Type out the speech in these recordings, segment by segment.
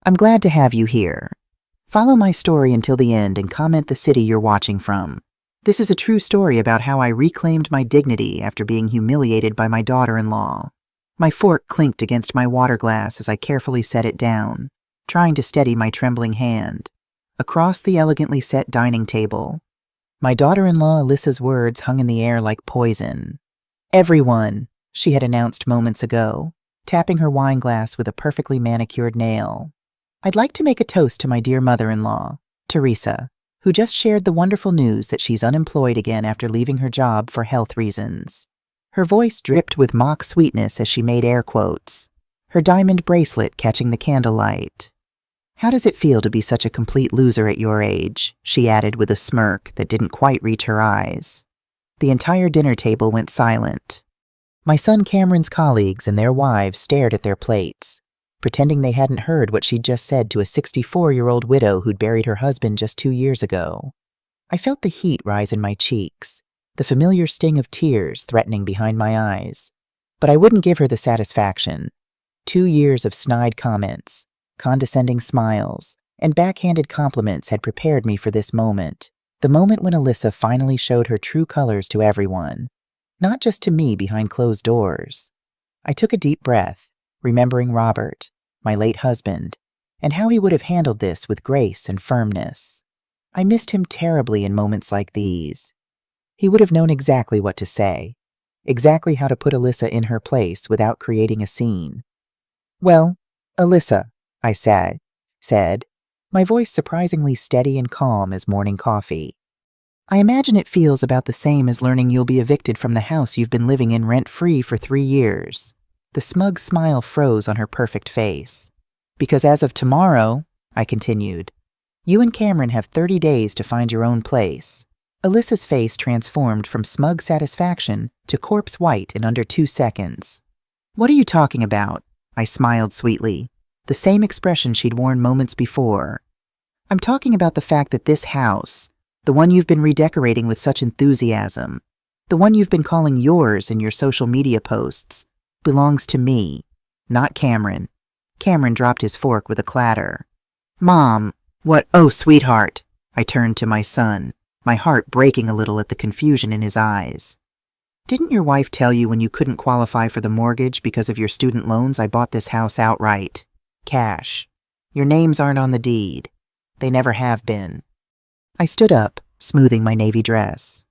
I'm glad to have you here. Follow my story until the end and comment the city you're watching from. This is a true story about how I reclaimed my dignity after being humiliated by my daughter-in-law. My fork clinked against my water glass as I carefully set it down, trying to steady my trembling hand. Across the elegantly set dining table, my daughter-in-law Alyssa's words hung in the air like poison. "Everyone," she had announced moments ago, tapping her wine glass with a perfectly manicured nail. "I'd like to make a toast to my dear mother-in-law, Teresa, who just shared the wonderful news that she's unemployed again after leaving her job for health reasons." Her voice dripped with mock sweetness as she made air quotes, her diamond bracelet catching the candlelight. "How does it feel to be such a complete loser at your age?" she added with a smirk that didn't quite reach her eyes. The entire dinner table went silent. My son Cameron's colleagues and their wives stared at their plates, pretending they hadn't heard what she'd just said to a 64-year-old widow who'd buried her husband just 2 years ago. I felt the heat rise in my cheeks, the familiar sting of tears threatening behind my eyes. But I wouldn't give her the satisfaction. 2 years of snide comments, condescending smiles, and backhanded compliments had prepared me for this moment, the moment when Alyssa finally showed her true colors to everyone, not just to me behind closed doors. I took a deep breath, remembering Robert, my late husband, and how he would have handled this with grace and firmness. I missed him terribly in moments like these. He would have known exactly what to say, exactly how to put Alyssa in her place without creating a scene. "Well, Alyssa," I said, my voice surprisingly steady and calm as morning coffee. "I imagine it feels about the same as learning you'll be evicted from the house you've been living in rent-free for 3 years. The smug smile froze on her perfect face. "Because as of tomorrow," I continued, "you and Cameron have 30 days to find your own place." Alyssa's face transformed from smug satisfaction to corpse white in under 2 seconds. "What are you talking about?" I smiled sweetly, the same expression she'd worn moments before. "I'm talking about the fact that this house, the one you've been redecorating with such enthusiasm, the one you've been calling yours in your social media posts, belongs to me, not Cameron." Cameron dropped his fork with a clatter. "Mom, what? Oh, sweetheart." I turned to my son, my heart breaking a little at the confusion in his eyes. "Didn't your wife tell you when you couldn't qualify for the mortgage because of your student loans I bought this house outright? Cash. Your names aren't on the deed. They never have been." I stood up, smoothing my navy dress.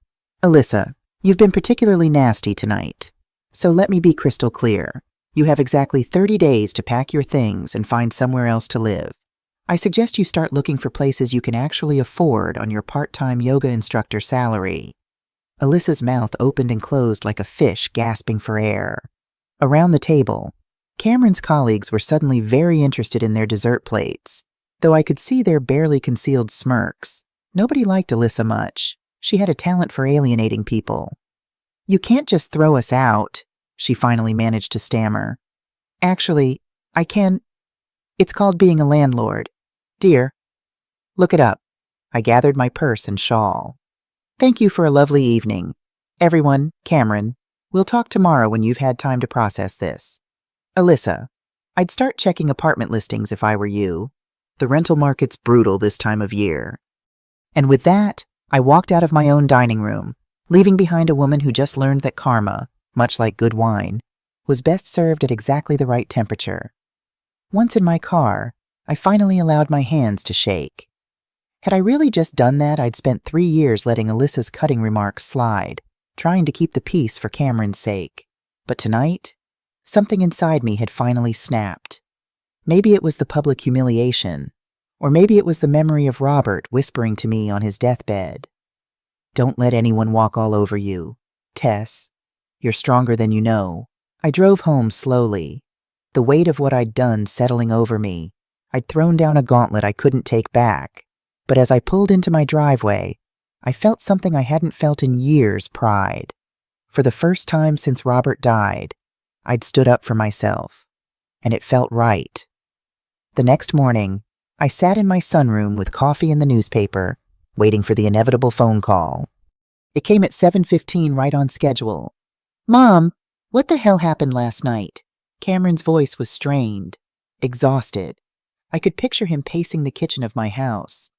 "Alyssa, you've been particularly nasty tonight. So let me be crystal clear. You have exactly 30 days to pack your things and find somewhere else to live. I suggest you start looking for places you can actually afford on your part-time yoga instructor salary." Alyssa's mouth opened and closed like a fish gasping for air. Around the table, Cameron's colleagues were suddenly very interested in their dessert plates, though I could see their barely concealed smirks. Nobody liked Alyssa much. She had a talent for alienating people. "You can't just throw us out," she finally managed to stammer. "Actually, I can. It's called being a landlord. Dear, look it up." I gathered my purse and shawl. "Thank you for a lovely evening. Everyone, Cameron, we'll talk tomorrow when you've had time to process this. Alyssa, I'd start checking apartment listings if I were you. The rental market's brutal this time of year." And with that, I walked out of my own dining room, leaving behind a woman who just learned that karma, much like good wine, was best served at exactly the right temperature. Once in my car, I finally allowed my hands to shake. Had I really just done that, I'd spent 3 years letting Alyssa's cutting remarks slide, trying to keep the peace for Cameron's sake. But tonight, something inside me had finally snapped. Maybe it was the public humiliation, or maybe it was the memory of Robert whispering to me on his deathbed. "Don't let anyone walk all over you. Tess, you're stronger than you know." I drove home slowly, the weight of what I'd done settling over me. I'd thrown down a gauntlet I couldn't take back, but as I pulled into my driveway, I felt something I hadn't felt in years: pride. For the first time since Robert died, I'd stood up for myself, and it felt right. The next morning, I sat in my sunroom with coffee and the newspaper, waiting for the inevitable phone call. It came at 7:15, right on schedule. "Mom, what the hell happened last night?" Cameron's voice was strained, exhausted. I could picture him pacing the kitchen of my house,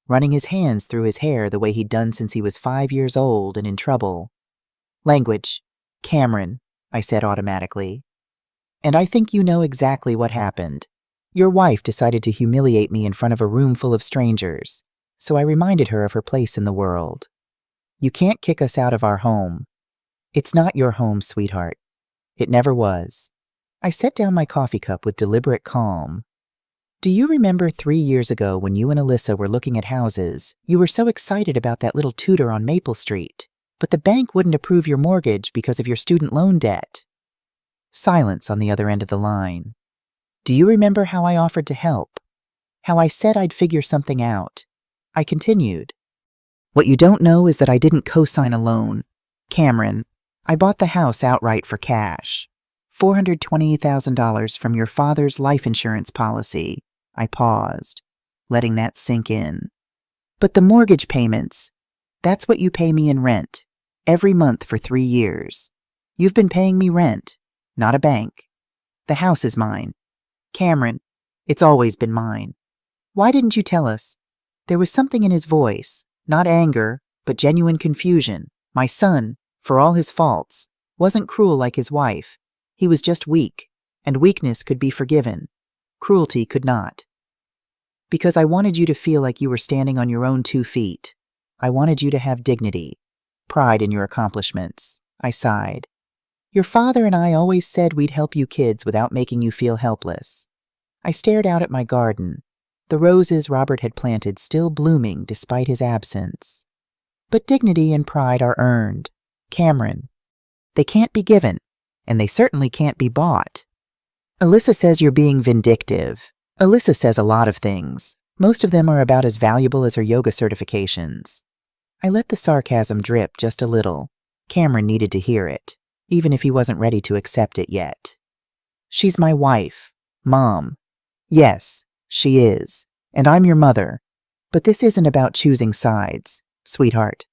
running his hands through his hair the way he'd done since he was 5 years old and in trouble. Language. Cameron, I said automatically. And I think you know exactly what happened. Your wife decided to humiliate me in front of a room full of strangers, so I reminded her of her place in the world. You can't kick us out of our home. It's not your home, sweetheart. It never was. I set down my coffee cup with deliberate calm. Do you remember 3 years ago when you and Alyssa were looking at houses? You were so excited about that little Tudor on Maple Street, but the bank wouldn't approve your mortgage because of your student loan debt. Silence on the other end of the line. Do you remember how I offered to help? How I said I'd figure something out? I continued. What you don't know is that I didn't co-sign a loan. Cameron, I bought the house outright for cash. $420,000 from your father's life insurance policy. I paused, letting that sink in. But the mortgage payments, that's what you pay me in rent, every month for 3 years. You've been paying me rent, not a bank. The house is mine. Cameron, it's always been mine. Why didn't you tell us? There was something in his voice, not anger, but genuine confusion. My son, for all his faults, wasn't cruel like his wife. He was just weak, and weakness could be forgiven. Cruelty could not. Because I wanted you to feel like you were standing on your own 2 feet. I wanted you to have dignity, pride in your accomplishments. I sighed. Your father and I always said we'd help you kids without making you feel helpless. I stared out at my garden, the roses Robert had planted still blooming despite his absence. But dignity and pride are earned. Cameron, they can't be given, and they certainly can't be bought. Alyssa says you're being vindictive. Alyssa says a lot of things. Most of them are about as valuable as her yoga certifications. I let the sarcasm drip just a little. Cameron needed to hear it, even if he wasn't ready to accept it yet. She's my wife, Mom. Yes, she is, and I'm your mother. But this isn't about choosing sides, sweetheart.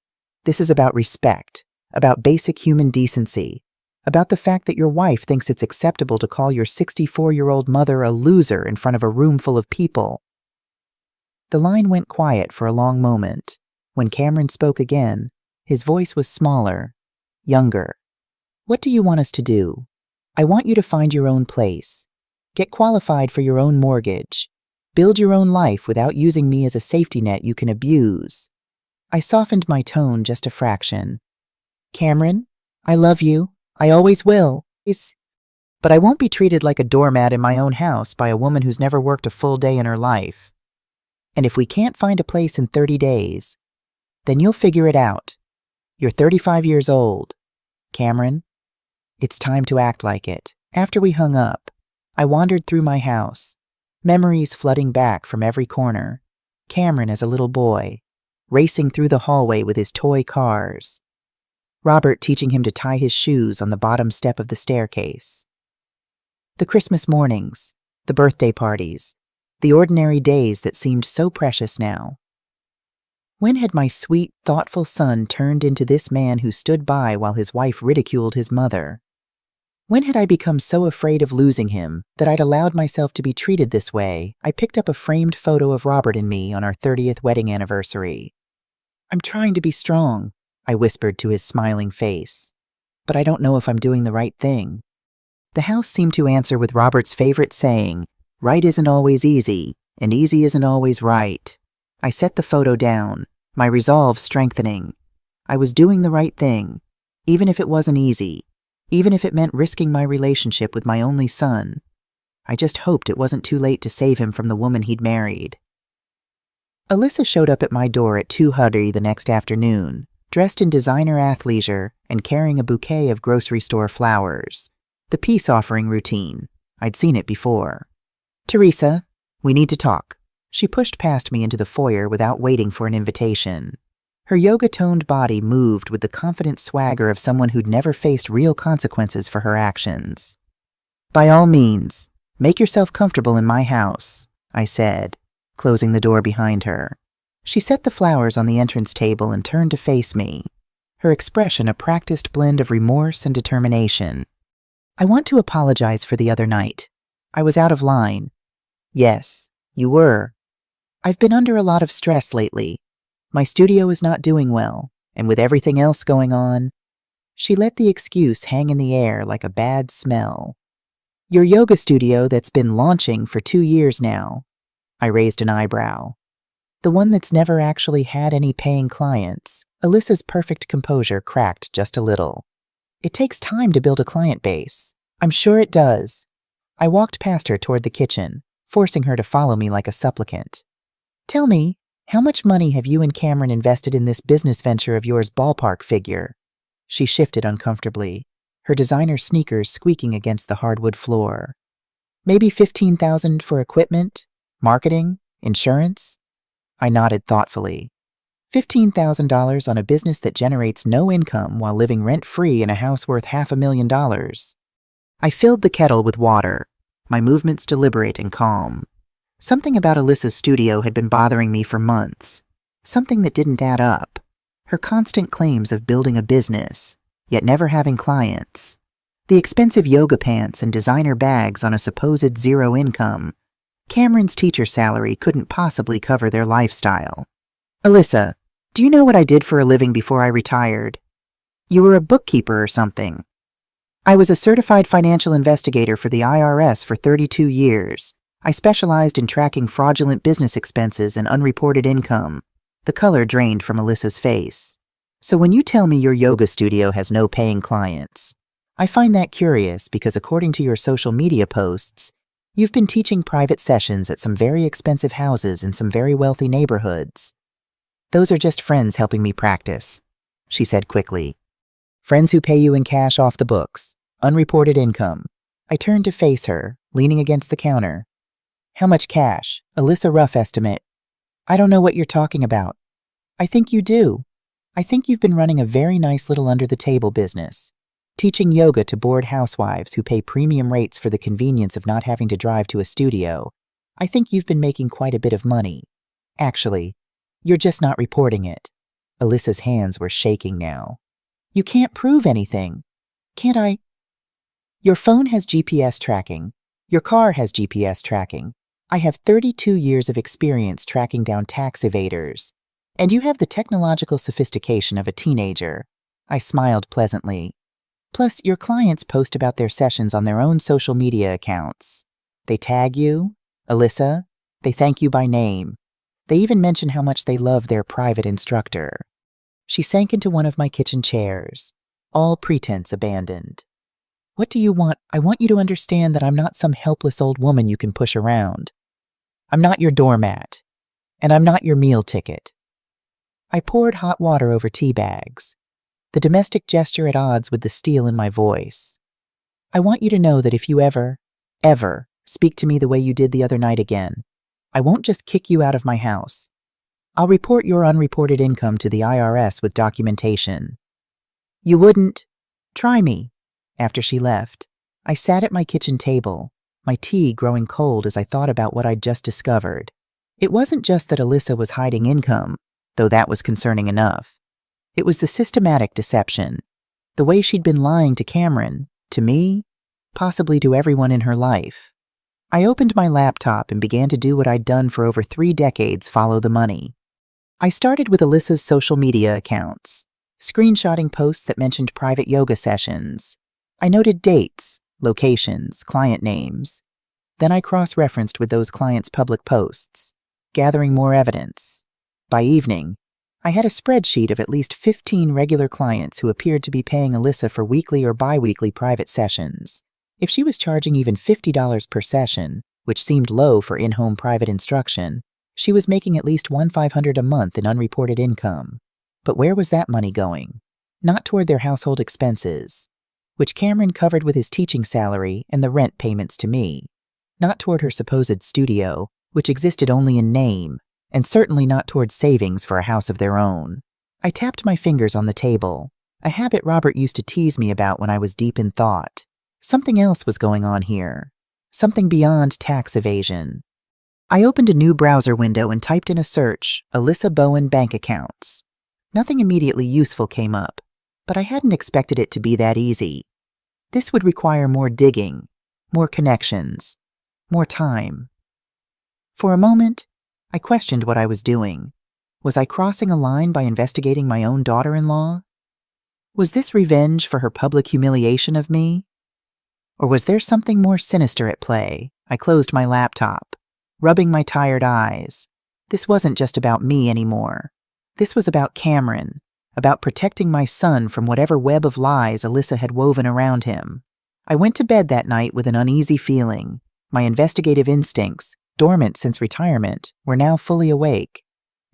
This is about respect, about basic human decency, about the fact that your wife thinks it's acceptable to call your 64-year-old mother a loser in front of a room full of people. The line went quiet for a long moment. When Cameron spoke again, his voice was smaller, younger. What do you want us to do? I want you to find your own place. Get qualified for your own mortgage. Build your own life without using me as a safety net you can abuse. I softened my tone just a fraction. Cameron, I love you. I always will. But I won't be treated like a doormat in my own house by a woman who's never worked a full day in her life. And if we can't find a place in 30 days, then you'll figure it out. You're 35 years old. Cameron, it's time to act like it. After we hung up, I wandered through my house, memories flooding back from every corner. Cameron as a little boy, racing through the hallway with his toy cars. Robert teaching him to tie his shoes on the bottom step of the staircase. The Christmas mornings, the birthday parties, the ordinary days that seemed so precious now. When had my sweet, thoughtful son turned into this man who stood by while his wife ridiculed his mother? When had I become so afraid of losing him that I'd allowed myself to be treated this way? I picked up a framed photo of Robert and me on our 30th wedding anniversary. I'm trying to be strong, I whispered to his smiling face, but I don't know if I'm doing the right thing. The house seemed to answer with Robert's favorite saying, right isn't always easy, and easy isn't always right. I set the photo down, my resolve strengthening. I was doing the right thing, even if it wasn't easy, even if it meant risking my relationship with my only son. I just hoped it wasn't too late to save him from the woman he'd married. Alyssa showed up at my door at 2:30 the next afternoon, dressed in designer athleisure and carrying a bouquet of grocery store flowers. The peace offering routine. I'd seen it before. Teresa, we need to talk. She pushed past me into the foyer without waiting for an invitation. Her yoga-toned body moved with the confident swagger of someone who'd never faced real consequences for her actions. By all means, make yourself comfortable in my house, I said, closing the door behind her. She set the flowers on the entrance table and turned to face me, her expression a practiced blend of remorse and determination. I want to apologize for the other night. I was out of line. Yes, You were. I've been under a lot of stress lately. My studio is not doing well, and with everything else going on, she let the excuse hang in the air like a bad smell. Your yoga studio that's been launching for 2 years now. I raised an eyebrow. The one that's never actually had any paying clients. Alyssa's perfect composure cracked just a little. It takes time to build a client base. I'm sure it does. I walked past her toward the kitchen, forcing her to follow me like a supplicant. Tell me, how much money have you and Cameron invested in this business venture of yours, ballpark figure? She shifted uncomfortably, her designer sneakers squeaking against the hardwood floor. Maybe $15,000 for equipment, marketing, insurance? I nodded thoughtfully. $15,000 on a business that generates no income while living rent-free in a house worth $500,000. I filled the kettle with water, my movements deliberate and calm. Something about Alyssa's studio had been bothering me for months. Something that didn't add up. Her constant claims of building a business, yet never having clients. The expensive yoga pants and designer bags on a supposed zero income. Cameron's teacher salary couldn't possibly cover their lifestyle. Alyssa, do you know what I did for a living before I retired? You were a bookkeeper or something. I was a certified financial investigator for the IRS for 32 years. I specialized in tracking fraudulent business expenses and unreported income. The color drained from Alyssa's face. So when you tell me your yoga studio has no paying clients, I find that curious because according to your social media posts, you've been teaching private sessions at some very expensive houses in some very wealthy neighborhoods. Those are just friends helping me practice, she said quickly. Friends who pay you in cash off the books, unreported income. I turned to face her, leaning against the counter. How much cash? Alyssa, rough estimate. I don't know what you're talking about. I think you do. I think you've been running a very nice little under-the-table business, teaching yoga to bored housewives who pay premium rates for the convenience of not having to drive to a studio. I think you've been making quite a bit of money. Actually, you're just not reporting it. Alyssa's hands were shaking now. You can't prove anything. Can't I? Your phone has GPS tracking. Your car has GPS tracking. I have 32 years of experience tracking down tax evaders. And you have the technological sophistication of a teenager. I smiled pleasantly. Plus, your clients post about their sessions on their own social media accounts. They tag you, Alyssa. They thank you by name. They even mention how much they love their private instructor. She sank into one of my kitchen chairs, all pretense abandoned. What do you want? I want you to understand that I'm not some helpless old woman you can push around. I'm not your doormat, and I'm not your meal ticket. I poured hot water over tea bags, the domestic gesture at odds with the steel in my voice. I want you to know that if you ever speak to me the way you did the other night again, I won't just kick you out of my house. I'll report your unreported income to the IRS with documentation. You wouldn't? Try me. After she left, I sat at my kitchen table, my tea growing cold as I thought about what I'd just discovered. It wasn't just that Alyssa was hiding income, though that was concerning enough. It was the systematic deception, the way she'd been lying to Cameron, to me, possibly to everyone in her life. I opened my laptop and began to do what I'd done for over 3 decades, follow the money. I started with Alyssa's social media accounts, screenshotting posts that mentioned private yoga sessions. I noted dates, locations, client names. Then I cross-referenced with those clients' public posts, gathering more evidence. By evening, I had a spreadsheet of at least 15 regular clients who appeared to be paying Alyssa for weekly or bi-weekly private sessions. If she was charging even $50 per session, which seemed low for in-home private instruction, she was making at least $1,500 a month in unreported income. But where was that money going? Not toward their household expenses, which Cameron covered with his teaching salary and the rent payments to me. Not toward her supposed studio, which existed only in name, and certainly not toward savings for a house of their own. I tapped my fingers on the table, a habit Robert used to tease me about when I was deep in thought. Something else was going on here. Something beyond tax evasion. I opened a new browser window and typed in a search, Alyssa Bowen bank accounts. Nothing immediately useful came up, but I hadn't expected it to be that easy. This would require more digging, more connections, more time. For a moment, I questioned what I was doing. Was I crossing a line by investigating my own daughter-in-law? Was this revenge for her public humiliation of me? Or was there something more sinister at play? I closed my laptop, rubbing my tired eyes. This wasn't just about me anymore. This was about Cameron, about protecting my son from whatever web of lies Alyssa had woven around him. I went to bed that night with an uneasy feeling. My investigative instincts, dormant since retirement, were now fully awake,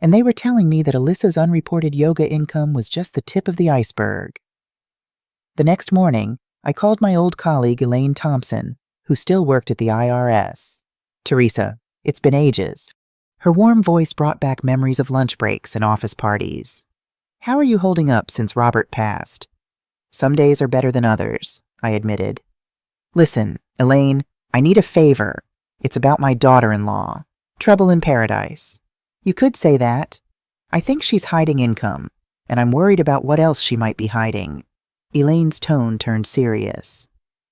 and they were telling me that Alyssa's unreported yoga income was just the tip of the iceberg. The next morning, I called my old colleague Elaine Thompson, who still worked at the IRS. "Teresa, it's been ages." Her warm voice brought back memories of lunch breaks and office parties. "How are you holding up since Robert passed?" "Some days are better than others," I admitted. "Listen, Elaine, I need a favor. It's about my daughter-in-law. Trouble in paradise." "You could say that. I think she's hiding income, and I'm worried about what else she might be hiding." Elaine's tone turned serious.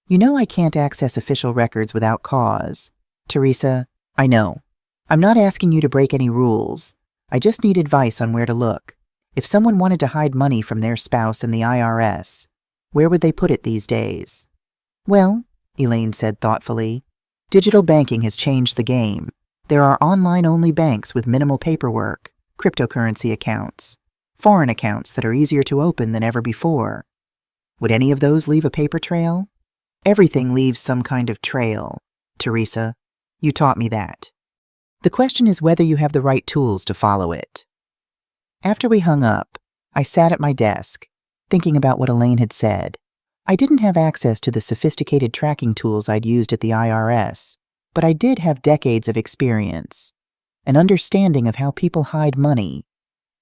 "You know I can't access official records without cause. Teresa, I know. I'm not asking you to break any rules. I just need advice on where to look. If someone wanted to hide money from their spouse in the IRS, where would they put it these days?" "Well," Elaine said thoughtfully, "digital banking has changed the game. There are online-only banks with minimal paperwork, cryptocurrency accounts, foreign accounts that are easier to open than ever before. Would any of those leave a paper trail?" "Everything leaves some kind of trail, Teresa. You taught me that. The question is whether you have the right tools to follow it." After we hung up, I sat at my desk, thinking about what Elaine had said. I didn't have access to the sophisticated tracking tools I'd used at the IRS, but I did have decades of experience, an understanding of how people hide money,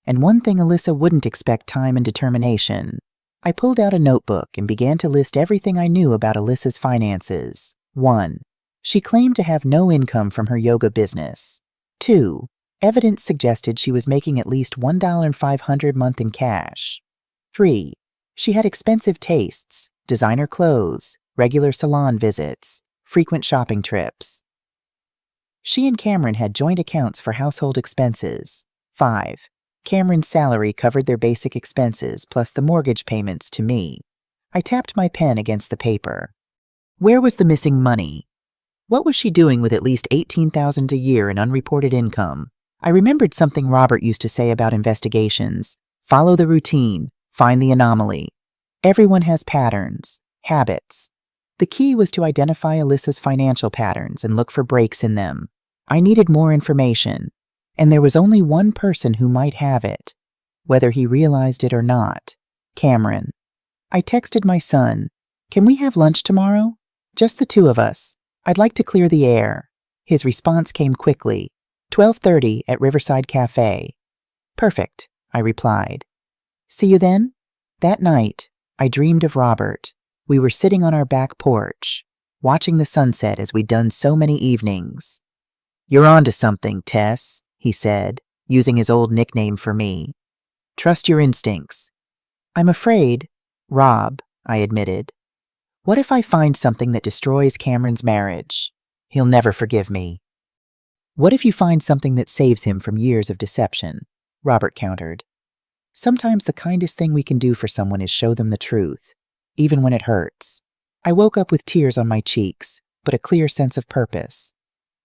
and one thing Alyssa wouldn't expect: time and determination. I pulled out a notebook and began to list everything I knew about Alyssa's finances. 1. She claimed to have no income from her yoga business. 2. Evidence suggested she was making at least $1.500 a month in cash. 3. She had expensive tastes, designer clothes, regular salon visits, frequent shopping trips. She and Cameron had joint accounts for household expenses. 5. Cameron's salary covered their basic expenses plus the mortgage payments to me. I tapped my pen against the paper. Where was the missing money? What was she doing with at least $18,000 a year in unreported income? I remembered something Robert used to say about investigations: follow the routine, find the anomaly. Everyone has patterns, habits. The key was to identify Alyssa's financial patterns and look for breaks in them. I needed more information, and there was only one person who might have it, whether he realized it or not: Cameron. I texted my son, "Can we have lunch tomorrow? Just the two of us. I'd like to clear the air." His response came quickly: 12:30 at Riverside Cafe. "Perfect," I replied. "See you then?" That night, I dreamed of Robert. We were sitting on our back porch, watching the sunset as we'd done so many evenings. "You're on to something, Tess," he said, using his old nickname for me. "Trust your instincts." "I'm afraid, Rob," I admitted. "What if I find something that destroys Cameron's marriage? He'll never forgive me." "What if you find something that saves him from years of deception?" Robert countered. "Sometimes the kindest thing we can do for someone is show them the truth, even when it hurts." I woke up with tears on my cheeks, but a clear sense of purpose.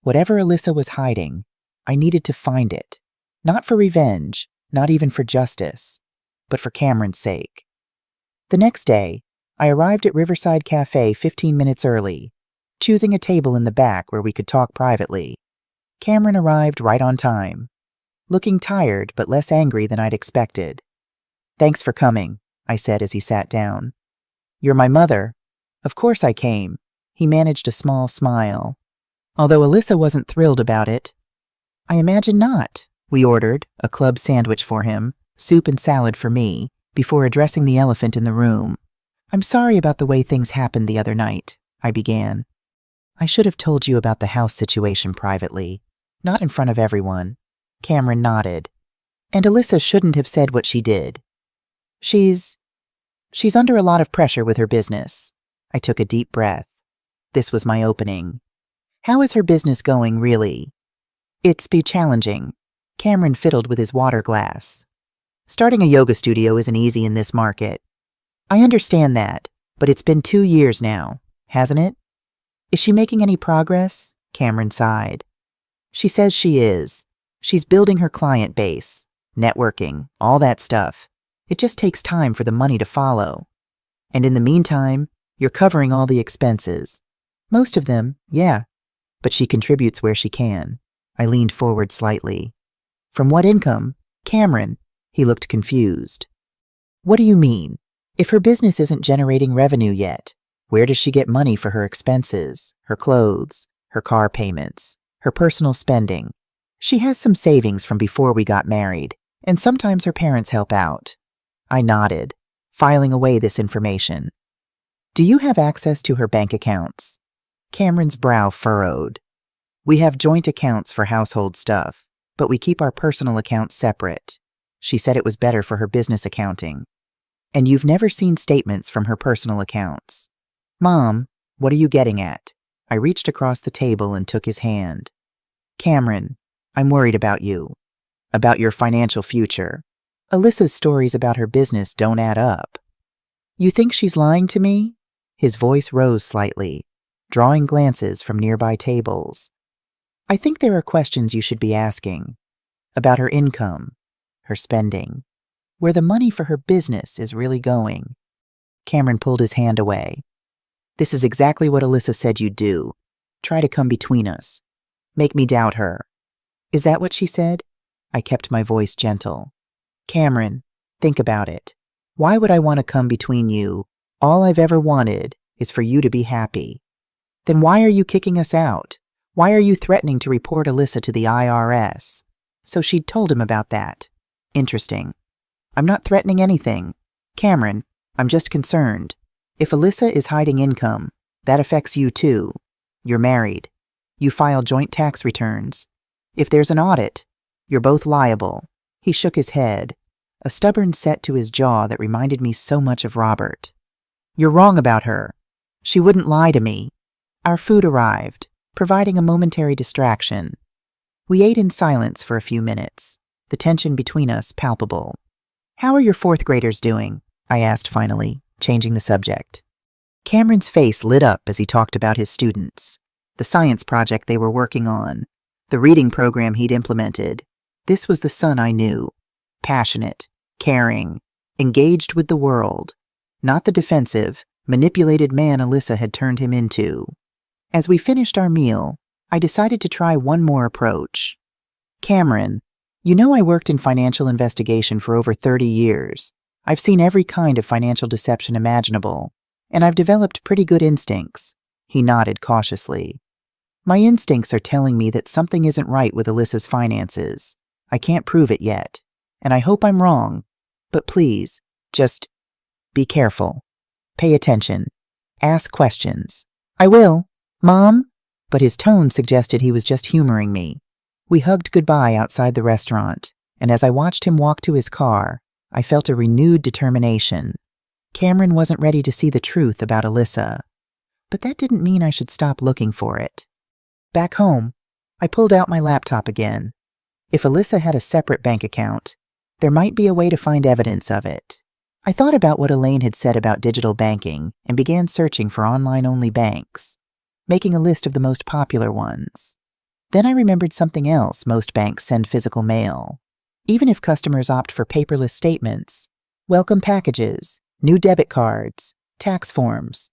Whatever Alyssa was hiding, I needed to find it. Not for revenge, not even for justice, but for Cameron's sake. The next day, I arrived at Riverside Cafe 15 minutes early, choosing a table in the back where we could talk privately. Cameron arrived right on time, looking tired but less angry than I'd expected. "Thanks for coming," I said as he sat down. "You're my mother." "Of course I came." He managed a small smile, although Alyssa wasn't thrilled about it. "I imagine not." We ordered a club sandwich for him, soup and salad for me, before addressing the elephant in the room. "I'm sorry about the way things happened the other night," I began. "I should have told you about the house situation privately, not in front of everyone." Cameron nodded. "And Alyssa shouldn't have said what she did. She's under a lot of pressure with her business." I took a deep breath. This was my opening. "How is her business going, really?" It's be challenging. Cameron fiddled with his water glass. Starting a yoga studio isn't easy in this market. I understand that, but it's been 2 years now, hasn't it? Is she making any progress? Cameron sighed. She says she is. She's building her client base, networking, all that stuff. It just takes time for the money to follow. And in the meantime, you're covering all the expenses. Most of them, yeah. But she contributes where she can. I leaned forward slightly. From what income? Cameron. He looked confused. What do you mean? If her business isn't generating revenue yet, where does she get money for her expenses, her clothes, her car payments, her personal spending? She has some savings from before we got married, and sometimes her parents help out. I nodded, filing away this information. Do you have access to her bank accounts? Cameron's brow furrowed. We have joint accounts for household stuff, but we keep our personal accounts separate. She said it was better for her business accounting. And you've never seen statements from her personal accounts. Mom, what are you getting at? I reached across the table and took his hand. Cameron, I'm worried about you. About your financial future. Alyssa's stories about her business don't add up. You think she's lying to me? His voice rose slightly, drawing glances from nearby tables. I think there are questions you should be asking. About her income, her spending, where the money for her business is really going. Cameron pulled his hand away. This is exactly what Alyssa said you'd do. Try to come between us. Make me doubt her. Is that what she said? I kept my voice gentle. Cameron, think about it. Why would I want to come between you? All I've ever wanted is for you to be happy. Then why are you kicking us out? Why are you threatening to report Alyssa to the IRS? So she'd told him about that. Interesting. I'm not threatening anything. Cameron, I'm just concerned. If Alyssa is hiding income, that affects you too. You're married. You file joint tax returns. If there's an audit, you're both liable. He shook his head, a stubborn set to his jaw that reminded me so much of Robert. You're wrong about her. She wouldn't lie to me. Our food arrived, providing a momentary distraction. We ate in silence for a few minutes, the tension between us palpable. How are your fourth graders doing? I asked finally, changing the subject. Cameron's face lit up as he talked about his students, the science project they were working on, the reading program he'd implemented. This was the son I knew. Passionate, caring, engaged with the world, not the defensive, manipulated man Alyssa had turned him into. As we finished our meal, I decided to try one more approach. Cameron, you know I worked in financial investigation for over 30 years. I've seen every kind of financial deception imaginable, and I've developed pretty good instincts. He nodded cautiously. My instincts are telling me that something isn't right with Alyssa's finances. I can't prove it yet, and I hope I'm wrong. But please, just be careful. Pay attention. Ask questions. I will. Mom? But his tone suggested he was just humoring me. We hugged goodbye outside the restaurant, and as I watched him walk to his car, I felt a renewed determination. Cameron wasn't ready to see the truth about Alyssa, but that didn't mean I should stop looking for it. Back home, I pulled out my laptop again. If Alyssa had a separate bank account, there might be a way to find evidence of it. I thought about what Elaine had said about digital banking and began searching for online-only banks, making a list of the most popular ones. Then I remembered something else: most banks send physical mail. Even if customers opt for paperless statements, welcome packages, new debit cards, tax forms.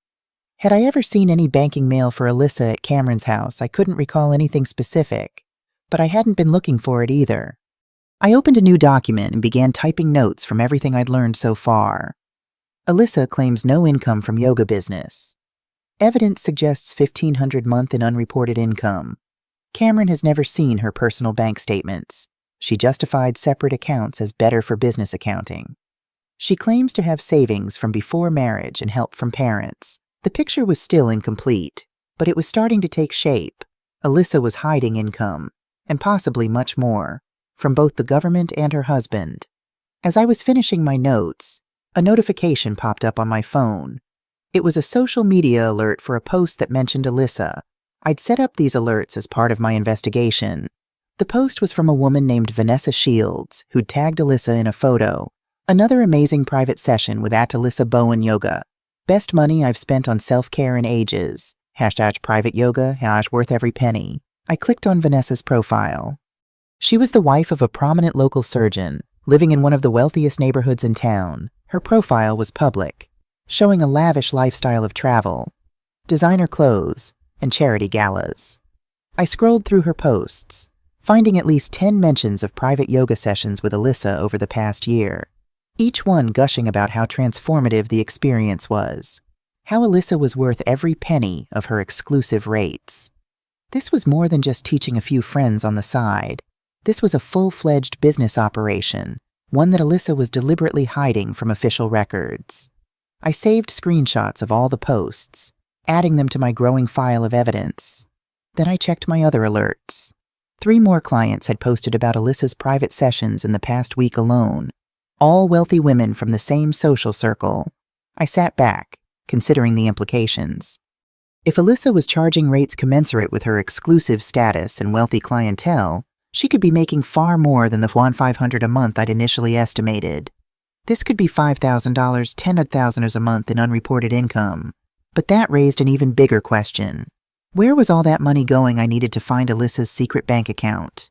Had I ever seen any banking mail for Alyssa at Cameron's house, I couldn't recall anything specific, but I hadn't been looking for it either. I opened a new document and began typing notes from everything I'd learned so far. Alyssa claims no income from yoga business. Evidence suggests $1,500 a month in unreported income. Cameron has never seen her personal bank statements. She justified separate accounts as better for business accounting. She claims to have savings from before marriage and help from parents. The picture was still incomplete, but it was starting to take shape. Alyssa was hiding income, and possibly much more, from both the government and her husband. As I was finishing my notes, a notification popped up on my phone. It was a social media alert for a post that mentioned Alyssa. I'd set up these alerts as part of my investigation, The post was from a woman named Vanessa Shields, who'd tagged Alyssa in a photo. Another amazing private session with @Alyssa Bowen Yoga. Best money I've spent on self-care in ages. #private yoga, #worth every penny. I clicked on Vanessa's profile. She was the wife of a prominent local surgeon, living in one of the wealthiest neighborhoods in town. Her profile was public, showing a lavish lifestyle of travel, designer clothes, and charity galas. I scrolled through her posts, finding at least 10 mentions of private yoga sessions with Alyssa over the past year, each one gushing about how transformative the experience was, how Alyssa was worth every penny of her exclusive rates. This was more than just teaching a few friends on the side. This was a full-fledged business operation, one that Alyssa was deliberately hiding from official records. I saved screenshots of all the posts, adding them to my growing file of evidence. Then I checked my other alerts. 3 more clients had posted about Alyssa's private sessions in the past week alone, all wealthy women from the same social circle. I sat back, considering the implications. If Alyssa was charging rates commensurate with her exclusive status and wealthy clientele, she could be making far more than the $1,500 a month I'd initially estimated. This could be $5,000, $10,000 a month in unreported income. But that raised an even bigger question. Where was all that money going I needed to find Alyssa's secret bank account?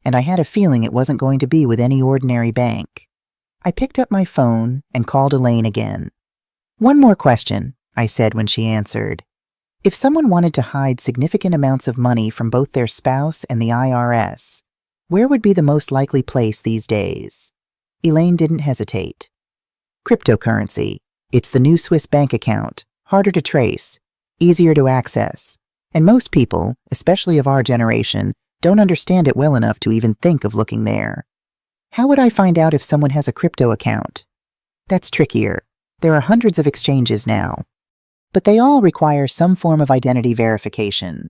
And I had a feeling it wasn't going to be with any ordinary bank. I picked up my phone and called Elaine again. "One more question," I said when she answered. "If someone wanted to hide significant amounts of money from both their spouse and the IRS, where would be the most likely place these days?" Elaine didn't hesitate. "Cryptocurrency. It's the new Swiss bank account, harder to trace, easier to access, and most people, especially of our generation, don't understand it well enough to even think of looking there." "How would I find out if someone has a crypto account?" "That's trickier. There are hundreds of exchanges now, but they all require some form of identity verification.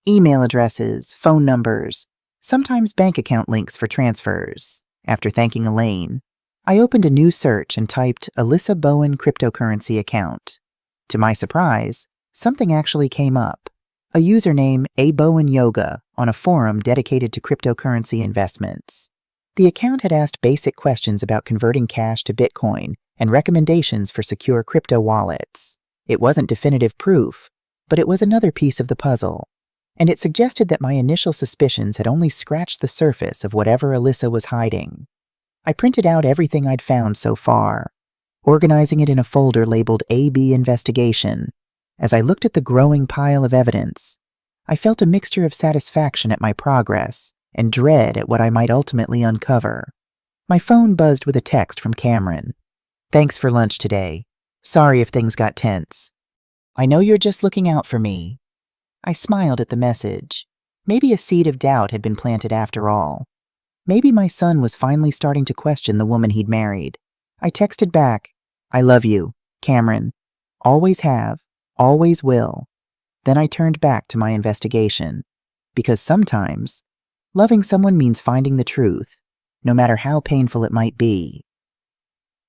Email addresses, phone numbers, sometimes bank account links for transfers." After thanking Elaine, I opened a new search and typed Alyssa Bowen cryptocurrency account. To my surprise, something actually came up. A username Bowen Yoga on a forum dedicated to cryptocurrency investments. The account had asked basic questions about converting cash to Bitcoin and recommendations for secure crypto wallets. It wasn't definitive proof, but it was another piece of the puzzle. And it suggested that my initial suspicions had only scratched the surface of whatever Alyssa was hiding. I printed out everything I'd found so far, organizing it in a folder labeled AB Investigation. As I looked at the growing pile of evidence, I felt a mixture of satisfaction at my progress and dread at what I might ultimately uncover. My phone buzzed with a text from Cameron. "Thanks for lunch today. Sorry if things got tense. I know you're just looking out for me." I smiled at the message. Maybe a seed of doubt had been planted after all. Maybe my son was finally starting to question the woman he'd married. I texted back, "I love you, Cameron. Always have, always will." Then I turned back to my investigation. Because sometimes, loving someone means finding the truth, no matter how painful it might be.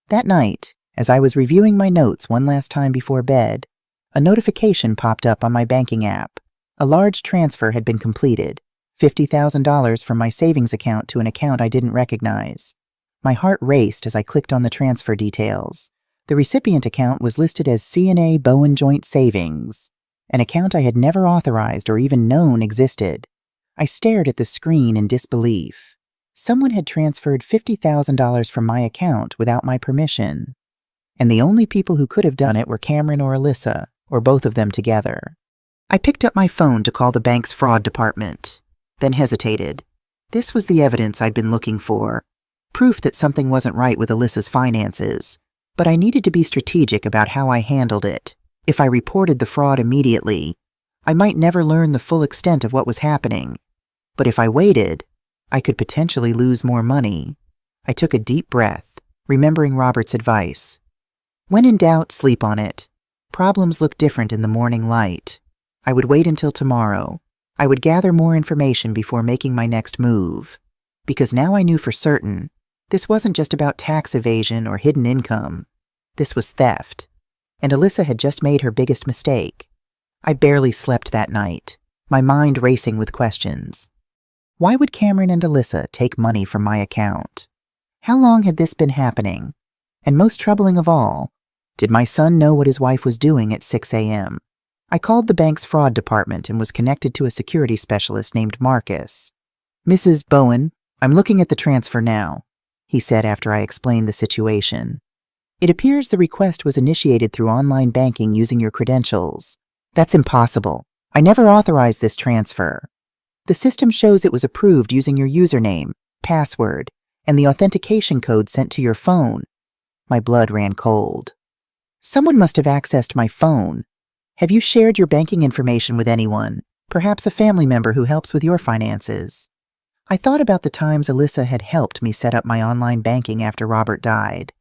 That night, as I was reviewing my notes one last time before bed, a notification popped up on my banking app. A large transfer had been completed, $50,000 from my savings account to an account I didn't recognize. My heart raced as I clicked on the transfer details. The recipient account was listed as C&A Bowen Joint Savings, an account I had never authorized or even known existed. I stared at the screen in disbelief. Someone had transferred $50,000 from my account without my permission. And the only people who could have done it were Cameron or Alyssa, or both of them together. I picked up my phone to call the bank's fraud department, then hesitated. This was the evidence I'd been looking for, proof that something wasn't right with Alyssa's finances. But I needed to be strategic about how I handled it. If I reported the fraud immediately, I might never learn the full extent of what was happening. But if I waited, I could potentially lose more money. I took a deep breath, remembering Robert's advice. When in doubt, sleep on it. Problems look different in the morning light. I would wait until tomorrow. I would gather more information before making my next move. Because now I knew for certain, this wasn't just about tax evasion or hidden income. This was theft. And Alyssa had just made her biggest mistake. I barely slept that night, my mind racing with questions. Why would Cameron and Alyssa take money from my account? How long had this been happening? And most troubling of all, did my son know what his wife was doing at 6 a.m.? I called the bank's fraud department and was connected to a security specialist named Marcus. "Mrs. Bowen, I'm looking at the transfer now," he said after I explained the situation. "It appears the request was initiated through online banking using your credentials. That's impossible. I never authorized this transfer. The system shows it was approved using your username, password, and the authentication code sent to your phone." My blood ran cold. "Someone must have accessed my phone. Have you shared your banking information with anyone? Perhaps a family member who helps with your finances?" I thought about the times Alyssa had helped me set up my online banking after Robert died.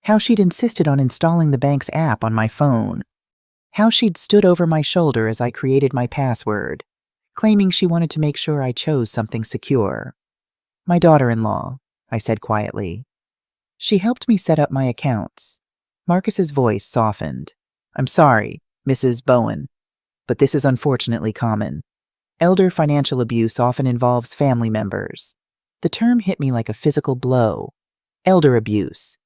How she'd insisted on installing the bank's app on my phone. How she'd stood over my shoulder as I created my password, claiming she wanted to make sure I chose something secure. "My daughter-in-law," I said quietly. "She helped me set up my accounts." Marcus's voice softened. "I'm sorry, Mrs. Bowen, but this is unfortunately common. Elder financial abuse often involves family members." The term hit me like a physical blow. Elder abuse.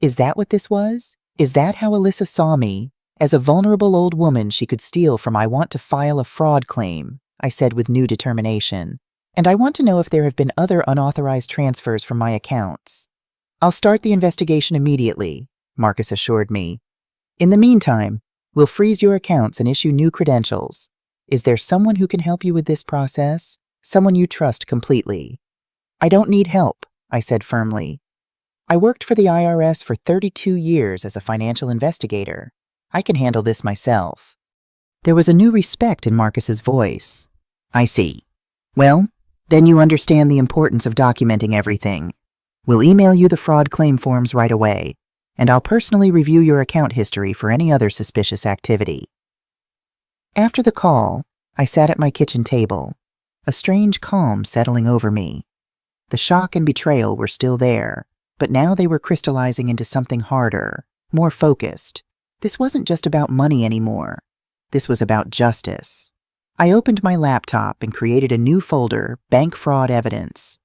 Is that what this was? Is that how Alyssa saw me? As a vulnerable old woman she could steal from? "I want to file a fraud claim," I said with new determination. "And I want to know if there have been other unauthorized transfers from my accounts." "I'll start the investigation immediately," Marcus assured me. "In the meantime, we'll freeze your accounts and issue new credentials. Is there someone who can help you with this process? Someone you trust completely?" "I don't need help," I said firmly. "I worked for the IRS for 32 years as a financial investigator. I can handle this myself." There was a new respect in Marcus's voice. "I see. Well, then you understand the importance of documenting everything. We'll email you the fraud claim forms right away, and I'll personally review your account history for any other suspicious activity." After the call, I sat at my kitchen table, a strange calm settling over me. The shock and betrayal were still there, but now they were crystallizing into something harder, more focused. This wasn't just about money anymore. This was about justice. I opened my laptop and created a new folder, Bank Fraud Evidence.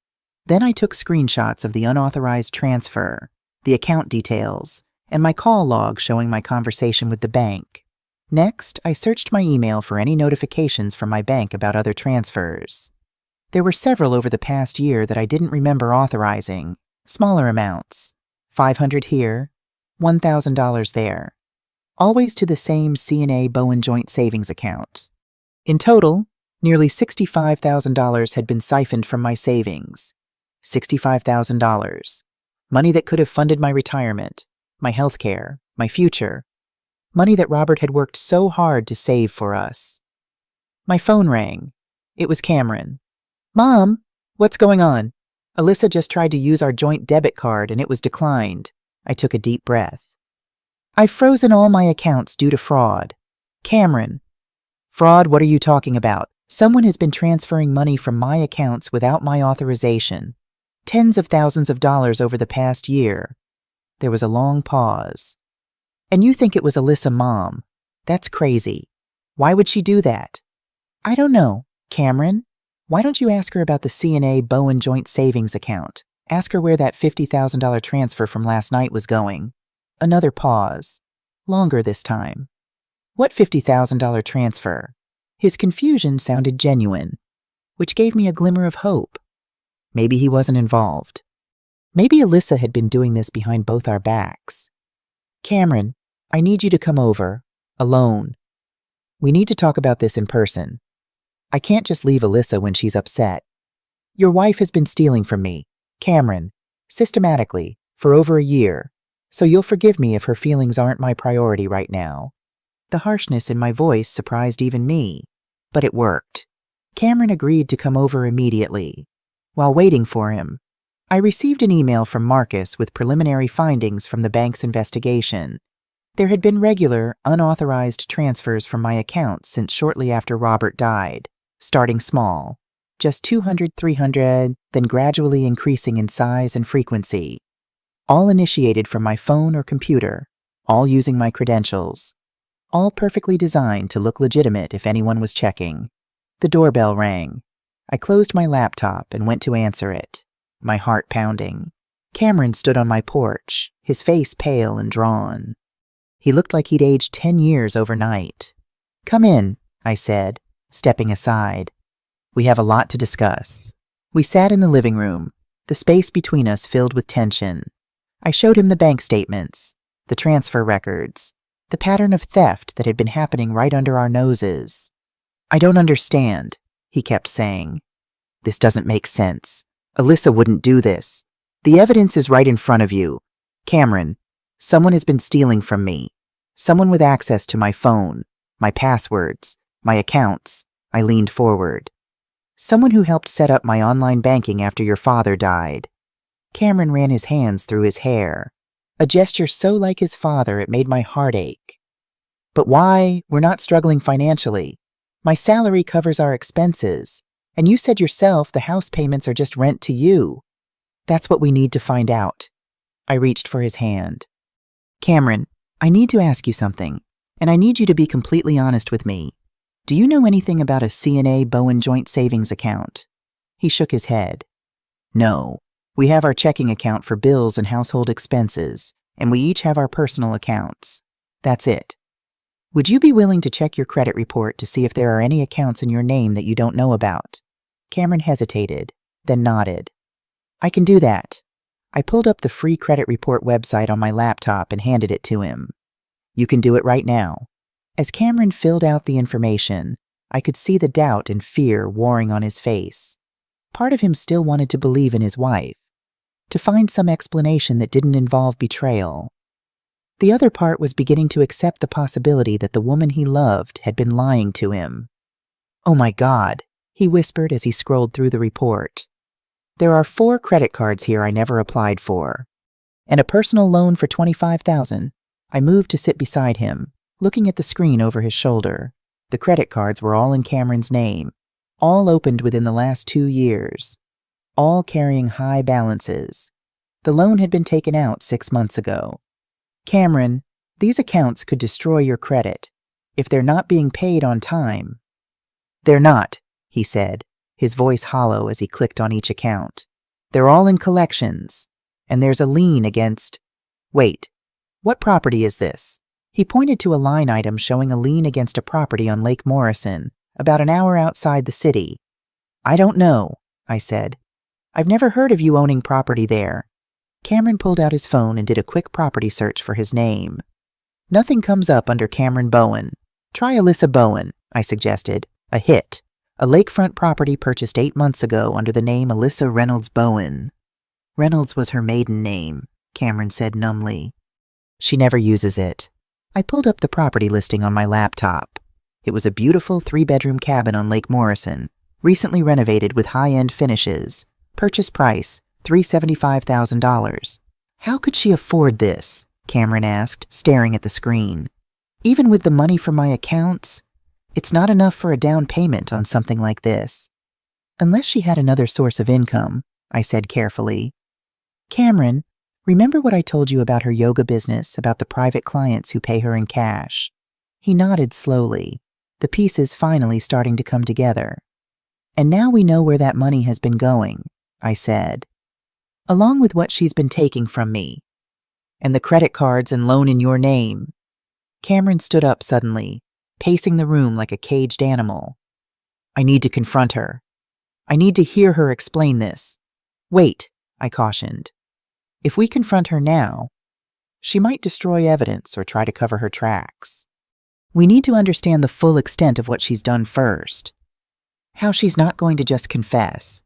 Then I took screenshots of the unauthorized transfer, the account details, and my call log showing my conversation with the bank. Next, I searched my email for any notifications from my bank about other transfers. There were several over the past year that I didn't remember authorizing, smaller amounts, $500 here, $1,000 there, always to the same C&A Bowen joint savings account. In total, nearly $65,000 had been siphoned from my savings. $65,000. Money that could have funded my retirement, my health care, my future. Money that Robert had worked so hard to save for us. My phone rang. It was Cameron. "Mom, what's going on? Alyssa just tried to use our joint debit card and it was declined." I took a deep breath. "I've frozen all my accounts due to fraud." "Cameron." "Fraud? What are you talking about?" "Someone has been transferring money from my accounts without my authorization. Tens of thousands of dollars over the past year." There was a long pause. "And you think it was Alyssa, Mom? That's crazy. Why would she do that?" "I don't know. Cameron, why don't you ask her about the C&A Bowen joint savings account? Ask her where that $50,000 transfer from last night was going." Another pause. Longer this time. "What $50,000 transfer?" His confusion sounded genuine, which gave me a glimmer of hope. Maybe he wasn't involved. Maybe Alyssa had been doing this behind both our backs. "Cameron, I need you to come over, alone. We need to talk about this in person. I can't just leave Alyssa when she's upset. Your wife has been stealing from me, Cameron, systematically, for over a year, so you'll forgive me if her feelings aren't my priority right now." The harshness in my voice surprised even me, but it worked. Cameron agreed to come over immediately. While waiting for him, I received an email from Marcus with preliminary findings from the bank's investigation. There had been regular, unauthorized transfers from my account since shortly after Robert died, starting small, just $200, $300, then gradually increasing in size and frequency. All initiated from my phone or computer, all using my credentials, all perfectly designed to look legitimate if anyone was checking. The doorbell rang. I closed my laptop and went to answer it, my heart pounding. Cameron stood on my porch, his face pale and drawn. He looked like he'd aged 10 years overnight. "Come in," I said, stepping aside. "We have a lot to discuss." We sat in the living room, the space between us filled with tension. I showed him the bank statements, the transfer records, the pattern of theft that had been happening right under our noses. "I don't understand," he kept saying. "This doesn't make sense. Alyssa wouldn't do this. The evidence is right in front of you. Cameron, someone has been stealing from me. Someone with access to my phone, my passwords, my accounts." I leaned forward. "Someone who helped set up my online banking after your father died." Cameron ran his hands through his hair, a gesture so like his father it made my heart ache. "But why? We're not struggling financially. My salary covers our expenses, and you said yourself the house payments are just rent to you." "That's what we need to find out." I reached for his hand. "Cameron, I need to ask you something, and I need you to be completely honest with me. Do you know anything about a C&A Bowen joint savings account?" He shook his head. "No. We have our checking account for bills and household expenses, and we each have our personal accounts. That's it. Would you be willing to check your credit report to see if there are any accounts in your name that you don't know about?" Cameron hesitated, then nodded. "I can do that." I pulled up the free credit report website on my laptop and handed it to him. "You can do it right now." As Cameron filled out the information, I could see the doubt and fear warring on his face. Part of him still wanted to believe in his wife, to find some explanation that didn't involve betrayal. The other part was beginning to accept the possibility that the woman he loved had been lying to him. "Oh my God," he whispered as he scrolled through the report. "There are 4 credit cards here I never applied for, and a personal loan for $25,000. I moved to sit beside him, looking at the screen over his shoulder. The credit cards were all in Cameron's name, all opened within the last 2 years, all carrying high balances. The loan had been taken out 6 months ago. "Cameron, these accounts could destroy your credit if they're not being paid on time." "They're not," he said, his voice hollow as he clicked on each account. "They're all in collections, and there's a lien against— Wait, what property is this?" He pointed to a line item showing a lien against a property on Lake Morrison, about an hour outside the city. "I don't know," I said. "I've never heard of you owning property there." Cameron pulled out his phone and did a quick property search for his name. "Nothing comes up under Cameron Bowen. Try Alyssa Bowen," I suggested. A hit. A lakefront property purchased 8 months ago under the name Alyssa Reynolds Bowen. "Reynolds was her maiden name," Cameron said numbly. "She never uses it." I pulled up the property listing on my laptop. It was a beautiful 3-bedroom cabin on Lake Morrison, recently renovated with high-end finishes. Purchase price, $375,000. "How could she afford this?" Cameron asked, staring at the screen. "Even with the money from my accounts, it's not enough for a down payment on something like this." "Unless she had another source of income," I said carefully. "Cameron, remember what I told you about her yoga business, about the private clients who pay her in cash?" He nodded slowly, the pieces finally starting to come together. "And now we know where that money has been going," I said, "along with what she's been taking from me. And the credit cards and loan in your name." Cameron stood up suddenly, pacing the room like a caged animal. "I need to confront her. I need to hear her explain this." "Wait," I cautioned. "If we confront her now, she might destroy evidence or try to cover her tracks. We need to understand the full extent of what she's done first. How she's not going to just confess."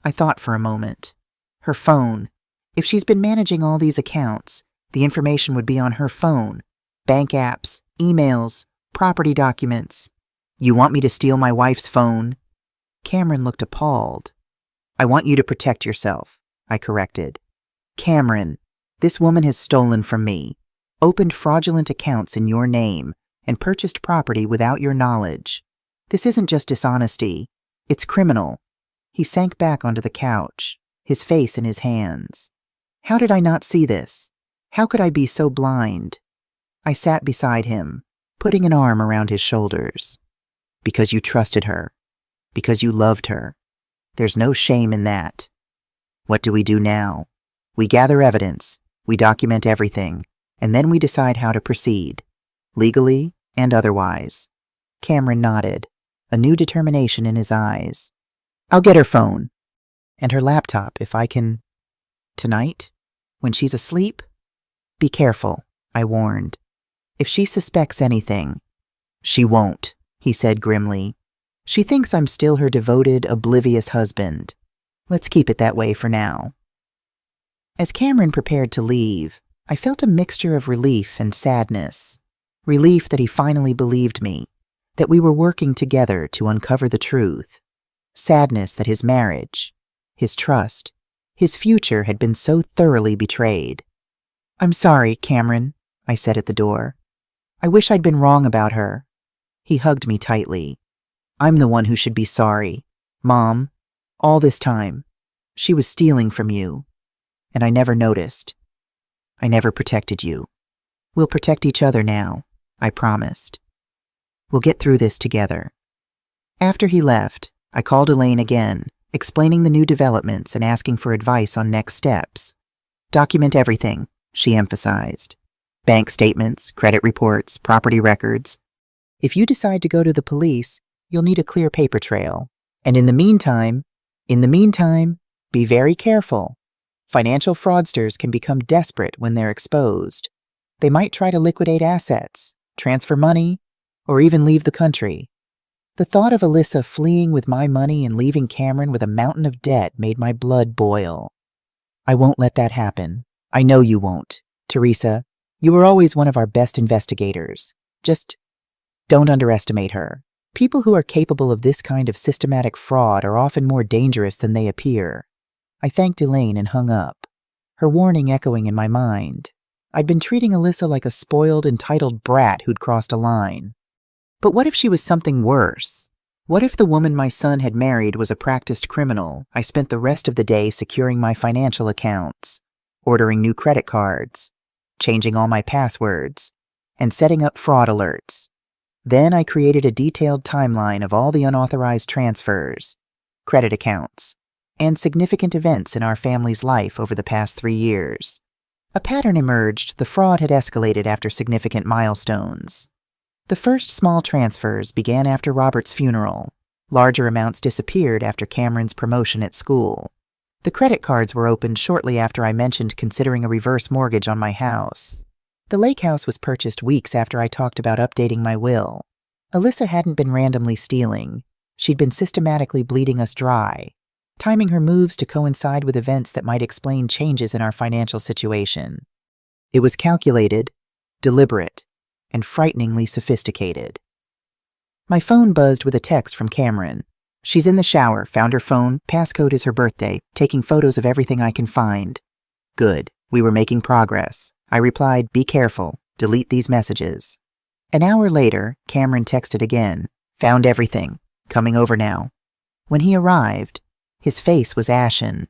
I thought for a moment. Her phone. If she's been managing all these accounts, the information would be on her phone. Bank apps, emails, property documents. "You want me to steal my wife's phone?" Cameron looked appalled. "I want you to protect yourself," I corrected. "Cameron, this woman has stolen from me, opened fraudulent accounts in your name, and purchased property without your knowledge. This isn't just dishonesty. It's criminal." He sank back onto the couch, his face in his hands. How did I not see this? How could I be so blind? I sat beside him, putting an arm around his shoulders. "Because you trusted her. Because you loved her. There's no shame in that. What do we do now? We gather evidence, we document everything, and then we decide how to proceed, legally and otherwise. Cameron nodded, a new determination in his eyes. I'll get her phone. And her laptop, if I can. Tonight? When she's asleep? Be careful, I warned. If she suspects anything. She won't, he said grimly. She thinks I'm still her devoted, oblivious husband. Let's keep it that way for now. As Cameron prepared to leave, I felt a mixture of relief and sadness. Relief that he finally believed me, that we were working together to uncover the truth. Sadness that his marriage, his trust, his future had been so thoroughly betrayed. I'm sorry, Cameron, I said at the door. I wish I'd been wrong about her. He hugged me tightly. I'm the one who should be sorry. Mom, all this time, she was stealing from you, and I never noticed. I never protected you. We'll protect each other now, I promised. We'll get through this together. After he left, I called Elaine again, explaining the new developments and asking for advice on next steps. Document everything, she emphasized. Bank statements, credit reports, property records. If you decide to go to the police, you'll need a clear paper trail. And in the meantime, be very careful. Financial fraudsters can become desperate when they're exposed. They might try to liquidate assets, transfer money, or even leave the country. The thought of Alyssa fleeing with my money and leaving Cameron with a mountain of debt made my blood boil. I won't let that happen. I know you won't. Teresa, you were always one of our best investigators. Just don't underestimate her. People who are capable of this kind of systematic fraud are often more dangerous than they appear. I thanked Elaine and hung up, her warning echoing in my mind. I'd been treating Alyssa like a spoiled, entitled brat who'd crossed a line. But what if she was something worse? What if the woman my son had married was a practiced criminal? I spent the rest of the day securing my financial accounts, ordering new credit cards, changing all my passwords, and setting up fraud alerts. Then I created a detailed timeline of all the unauthorized transfers, credit accounts, and significant events in our family's life over the past 3 years. A pattern emerged. The fraud had escalated after significant milestones. The first small transfers began after Robert's funeral. Larger amounts disappeared after Cameron's promotion at school. The credit cards were opened shortly after I mentioned considering a reverse mortgage on my house. The lake house was purchased weeks after I talked about updating my will. Alyssa hadn't been randomly stealing. She'd been systematically bleeding us dry, timing her moves to coincide with events that might explain changes in our financial situation. It was calculated, deliberate, and frighteningly sophisticated. My phone buzzed with a text from Cameron. She's in the shower, found her phone, passcode is her birthday, taking photos of everything I can find. Good, we were making progress. I replied, be careful, delete these messages. An hour later, Cameron texted again, found everything, coming over now. When he arrived, his face was ashen.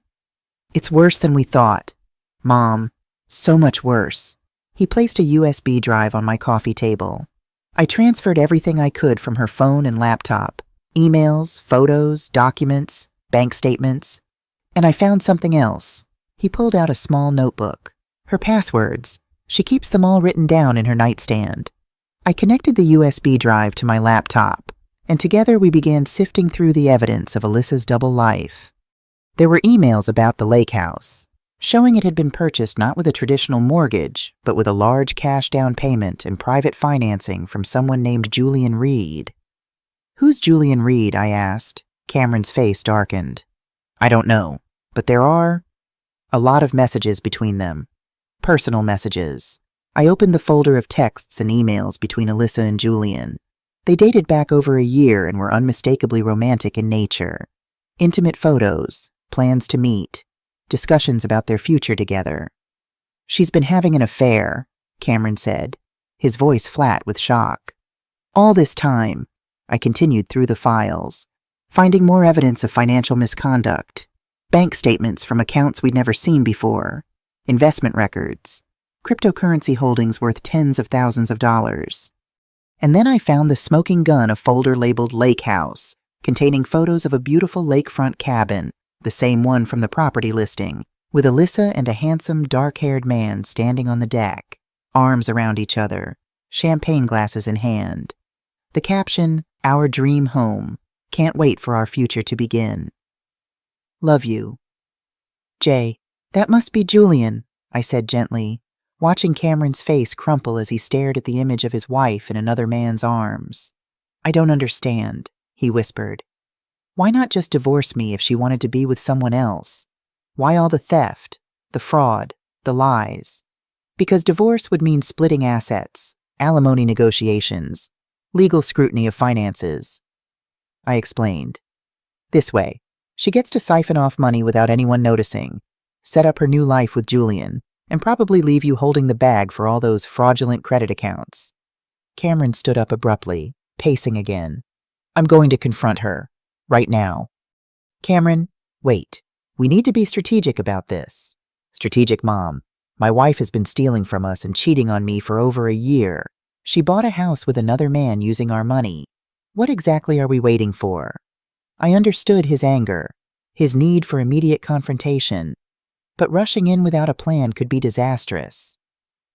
It's worse than we thought. Mom, so much worse. He placed a USB drive on my coffee table. I transferred everything I could from her phone and laptop, emails, photos, documents, bank statements, and I found something else. He pulled out a small notebook. Her passwords. She keeps them all written down in her nightstand. I connected the USB drive to my laptop, and together we began sifting through the evidence of Alyssa's double life. There were emails about the lake house, showing it had been purchased not with a traditional mortgage, but with a large cash down payment and private financing from someone named Julian Reed. Who's Julian Reed? I asked. Cameron's face darkened. I don't know, but there are a lot of messages between them. Personal messages. I opened the folder of texts and emails between Alyssa and Julian. They dated back over a year and were unmistakably romantic in nature. Intimate photos, plans to meet, discussions about their future together. She's been having an affair, Cameron said, his voice flat with shock. All this time, I continued through the files, finding more evidence of financial misconduct, bank statements from accounts we'd never seen before, investment records, cryptocurrency holdings worth tens of thousands of dollars. And then I found the smoking gun, a folder labeled Lake House, containing photos of a beautiful lakefront cabin, the same one from the property listing, with Alyssa and a handsome, dark-haired man standing on the deck, arms around each other, champagne glasses in hand. The caption, "Our dream home. Can't wait for our future to begin. Love you." "Jay, that must be Julian," I said gently, watching Cameron's face crumple as he stared at the image of his wife in another man's arms. "I don't understand," he whispered. "Why not just divorce me if she wanted to be with someone else? Why all the theft, the fraud, the lies? Because divorce would mean splitting assets, alimony negotiations, legal scrutiny of finances." I explained. "This way, she gets to siphon off money without anyone noticing, set up her new life with Julian, and probably leave you holding the bag for all those fraudulent credit accounts." Cameron stood up abruptly, pacing again. "I'm going to confront her. Right now." "Cameron, wait. We need to be strategic about this." "Strategic, Mom. My wife has been stealing from us and cheating on me for over a year. She bought a house with another man using our money. What exactly are we waiting for?" I understood his anger, his need for immediate confrontation, but rushing in without a plan could be disastrous.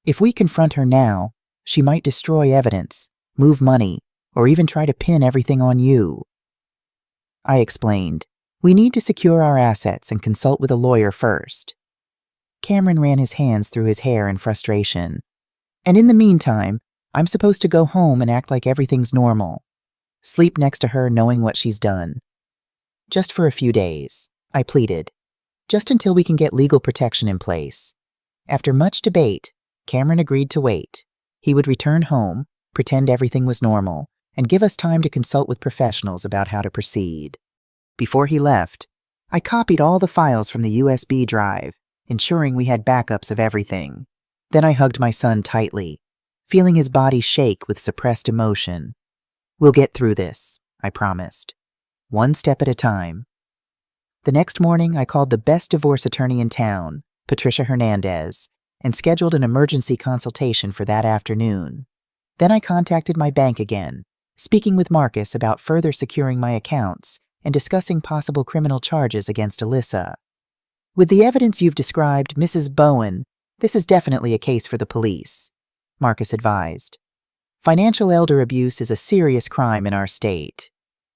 If we confront her now, she might destroy evidence, move money, or even try to pin everything on you. I explained, "We need to secure our assets and consult with a lawyer first." Cameron ran his hands through his hair in frustration. "And in the meantime, I'm supposed to go home and act like everything's normal. Sleep next to her knowing what she's done." "Just for a few days," I pleaded. "Just until we can get legal protection in place." After much debate, Cameron agreed to wait. He would return home, pretend everything was normal, and give us time to consult with professionals about how to proceed. Before he left, I copied all the files from the USB drive, ensuring we had backups of everything. Then I hugged my son tightly, feeling his body shake with suppressed emotion. "We'll get through this," I promised. One step at a time. The next morning, I called the best divorce attorney in town, Patricia Hernandez, and scheduled an emergency consultation for that afternoon. Then I contacted my bank again, speaking with Marcus about further securing my accounts and discussing possible criminal charges against Alyssa. "With the evidence you've described, Mrs. Bowen, this is definitely a case for the police," Marcus advised. "Financial elder abuse is a serious crime in our state."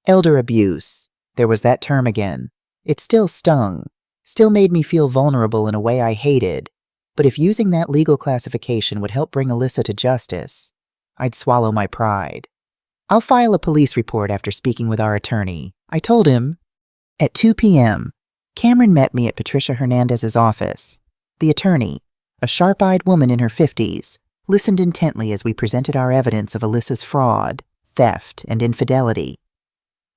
Elder abuse. There was that term again. It still stung, still made me feel vulnerable in a way I hated, but if using that legal classification would help bring Alyssa to justice, I'd swallow my pride. "I'll file a police report after speaking with our attorney," I told him. At 2 p.m., Cameron met me at Patricia Hernandez's office. The attorney, a sharp-eyed woman in her 50s, listened intently as we presented our evidence of Alyssa's fraud, theft, and infidelity.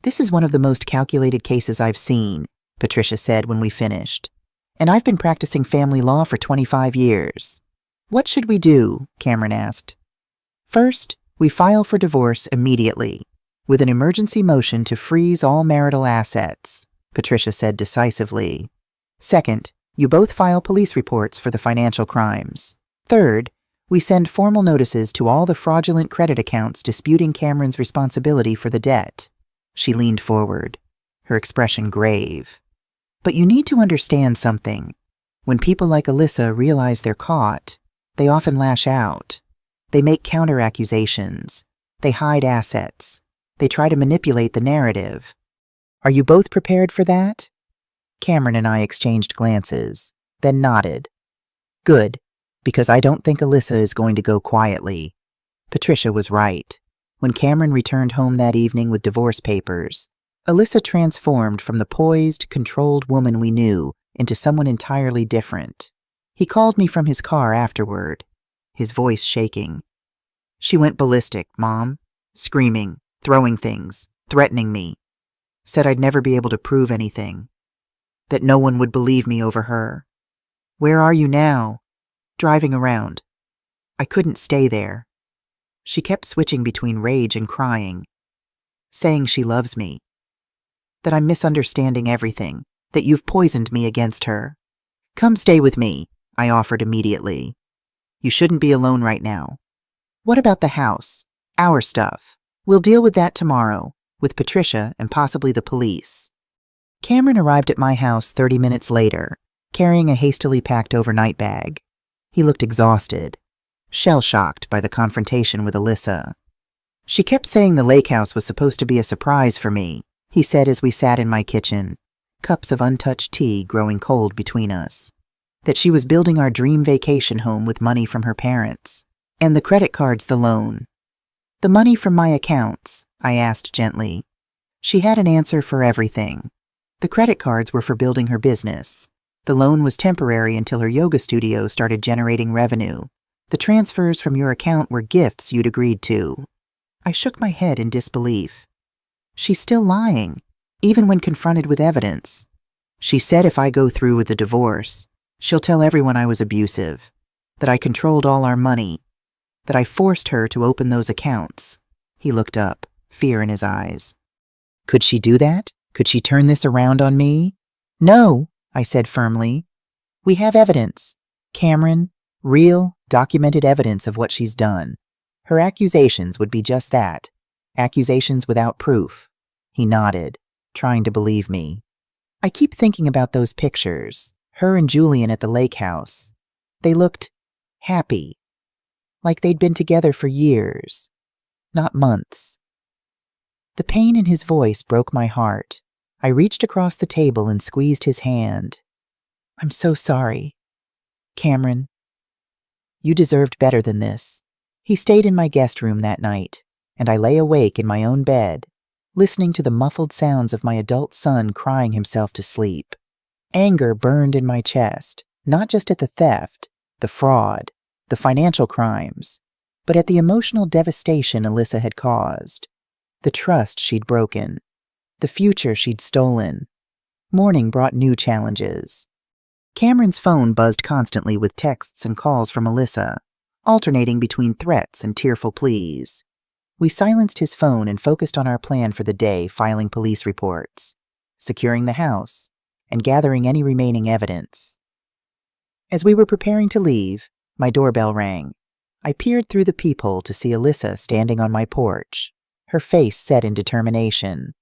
"This is one of the most calculated cases I've seen," Patricia said when we finished. "And I've been practicing family law for 25 years. "What should we do?" Cameron asked. "First, we file for divorce immediately, with an emergency motion to freeze all marital assets," Patricia said decisively. "Second, you both file police reports for the financial crimes. Third, we send formal notices to all the fraudulent credit accounts disputing Cameron's responsibility for the debt." She leaned forward, her expression grave. "But you need to understand something. When people like Alyssa realize they're caught, they often lash out. They make counter-accusations. They hide assets. They try to manipulate the narrative. Are you both prepared for that?" Cameron and I exchanged glances, then nodded. "Good, because I don't think Alyssa is going to go quietly." Patricia was right. When Cameron returned home that evening with divorce papers, Alyssa transformed from the poised, controlled woman we knew into someone entirely different. He called me from his car afterward, his voice shaking. "She went ballistic, Mom, screaming, throwing things, threatening me. Said I'd never be able to prove anything, that no one would believe me over her. Where are you now?" "Driving around. I couldn't stay there." She kept switching between rage and crying, saying she loves me, that I'm misunderstanding everything, that you've poisoned me against her. "Come stay with me," I offered immediately. "You shouldn't be alone right now." "What about the house? Our stuff? We'll deal with that tomorrow. with Patricia and possibly the police. Cameron arrived at my house 30 minutes later, carrying a hastily packed overnight bag. He looked exhausted, shell-shocked by the confrontation with Alyssa. She kept saying the lake house was supposed to be a surprise for me, he said as we sat in my kitchen, cups of untouched tea growing cold between us. That she was building our dream vacation home with money from her parents, and the credit cards the loan. The money from my accounts, I asked gently. She had an answer for everything. The credit cards were for building her business. The loan was temporary until her yoga studio started generating revenue. The transfers from your account were gifts you'd agreed to. I shook my head in disbelief. She's still lying, even when confronted with evidence. She said if I go through with the divorce, she'll tell everyone I was abusive, that I controlled all our money, that I forced her to open those accounts. He looked up, fear in his eyes. Could she do that? Could she turn this around on me? No, I said firmly. We have evidence. Cameron, real, documented evidence of what she's done. Her accusations would be just that, accusations without proof. He nodded, trying to believe me. I keep thinking about those pictures, her and Julian at the lake house. They looked happy, like they'd been together for years, not months. The pain in his voice broke my heart. I reached across the table and squeezed his hand. I'm so sorry. Cameron, you deserved better than this. He stayed in my guest room that night, and I lay awake in my own bed, listening to the muffled sounds of my adult son crying himself to sleep. Anger burned in my chest, not just at the theft, the fraud, the financial crimes, but at the emotional devastation Alyssa had caused, the trust she'd broken, the future she'd stolen. Morning brought new challenges. Cameron's phone buzzed constantly with texts and calls from Alyssa, alternating between threats and tearful pleas. We silenced his phone and focused on our plan for the day, filing police reports, securing the house, and gathering any remaining evidence. As we were preparing to leave, my doorbell rang. I peered through the peephole to see Alyssa standing on my porch, her face set in determination.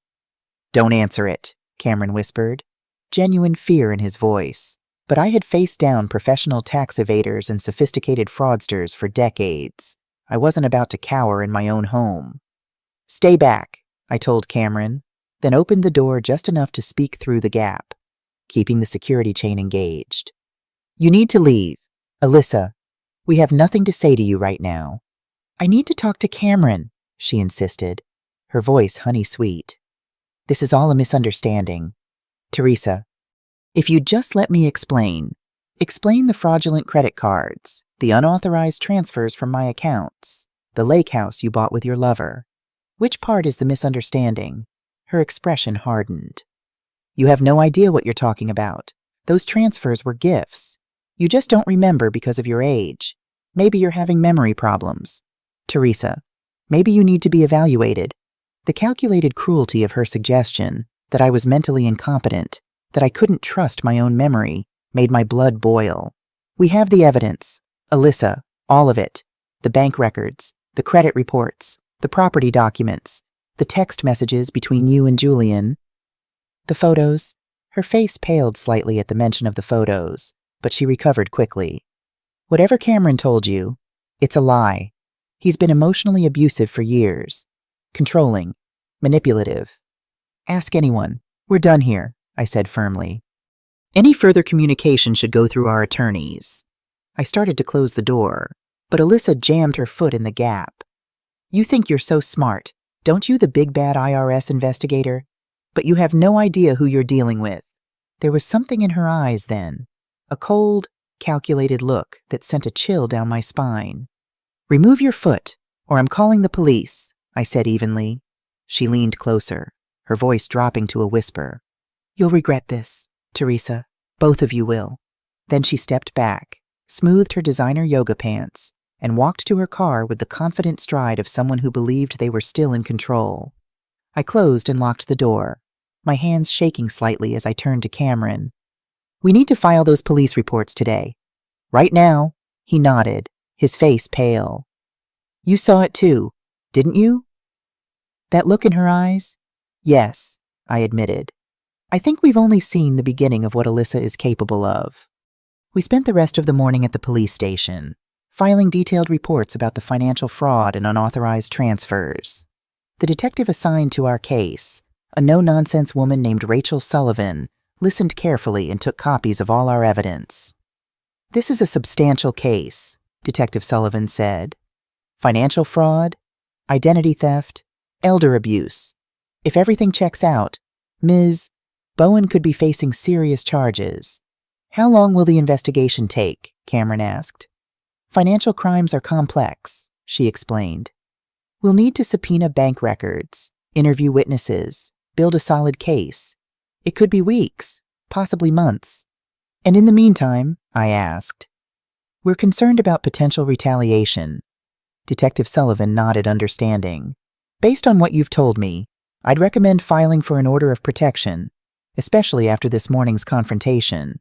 Don't answer it, Cameron whispered, genuine fear in his voice. But I had faced down professional tax evaders and sophisticated fraudsters for decades. I wasn't about to cower in my own home. Stay back, I told Cameron, then opened the door just enough to speak through the gap, keeping the security chain engaged. You need to leave. Alyssa, we have nothing to say to you right now. I need to talk to Cameron, she insisted, her voice honey-sweet. This is all a misunderstanding. Teresa, if you'd just let me explain the fraudulent credit cards, the unauthorized transfers from my accounts, the lake house you bought with your lover. Which part is the misunderstanding? Her expression hardened. You have no idea what you're talking about. Those transfers were gifts. You just don't remember because of your age. Maybe you're having memory problems. Teresa, maybe you need to be evaluated. The calculated cruelty of her suggestion, that I was mentally incompetent, that I couldn't trust my own memory, made my blood boil. We have the evidence. Alyssa, all of it. The bank records, the credit reports, the property documents, the text messages between you and Julian. The photos. Her face paled slightly at the mention of the photos, but she recovered quickly. Whatever Cameron told you, it's a lie. He's been emotionally abusive for years. Controlling. Manipulative. Ask anyone. We're done here, I said firmly. Any further communication should go through our attorneys. I started to close the door, but Alyssa jammed her foot in the gap. You think you're so smart, don't you, the big bad IRS investigator? But you have no idea who you're dealing with. There was something in her eyes then, a cold, calculated look that sent a chill down my spine. Remove your foot, or I'm calling the police, I said evenly. She leaned closer, her voice dropping to a whisper. You'll regret this, Teresa. Both of you will. Then she stepped back, smoothed her designer yoga pants, and walked to her car with the confident stride of someone who believed they were still in control. I closed and locked the door, my hands shaking slightly as I turned to Cameron. We need to file those police reports today. Right now, he nodded, his face pale. You saw it too, didn't you? That look in her eyes, Yes, I admitted. I think we've only seen the beginning of what Alyssa is capable of. We spent the rest of the morning at the police station, filing detailed reports about the financial fraud and unauthorized transfers. The detective assigned to our case, a no-nonsense woman named Rachel Sullivan, listened carefully and took copies of all our evidence. "This is a substantial case," Detective Sullivan said. "Financial fraud, identity theft, elder abuse. If everything checks out, Ms. Bowen could be facing serious charges." "How long will the investigation take?" Cameron asked. "Financial crimes are complex," she explained. "We'll need to subpoena bank records, interview witnesses, build a solid case. It could be weeks, possibly months." "And in the meantime," I asked. "We're concerned about potential retaliation." Detective Sullivan nodded understanding. "Based on what you've told me, I'd recommend filing for an order of protection, especially after this morning's confrontation."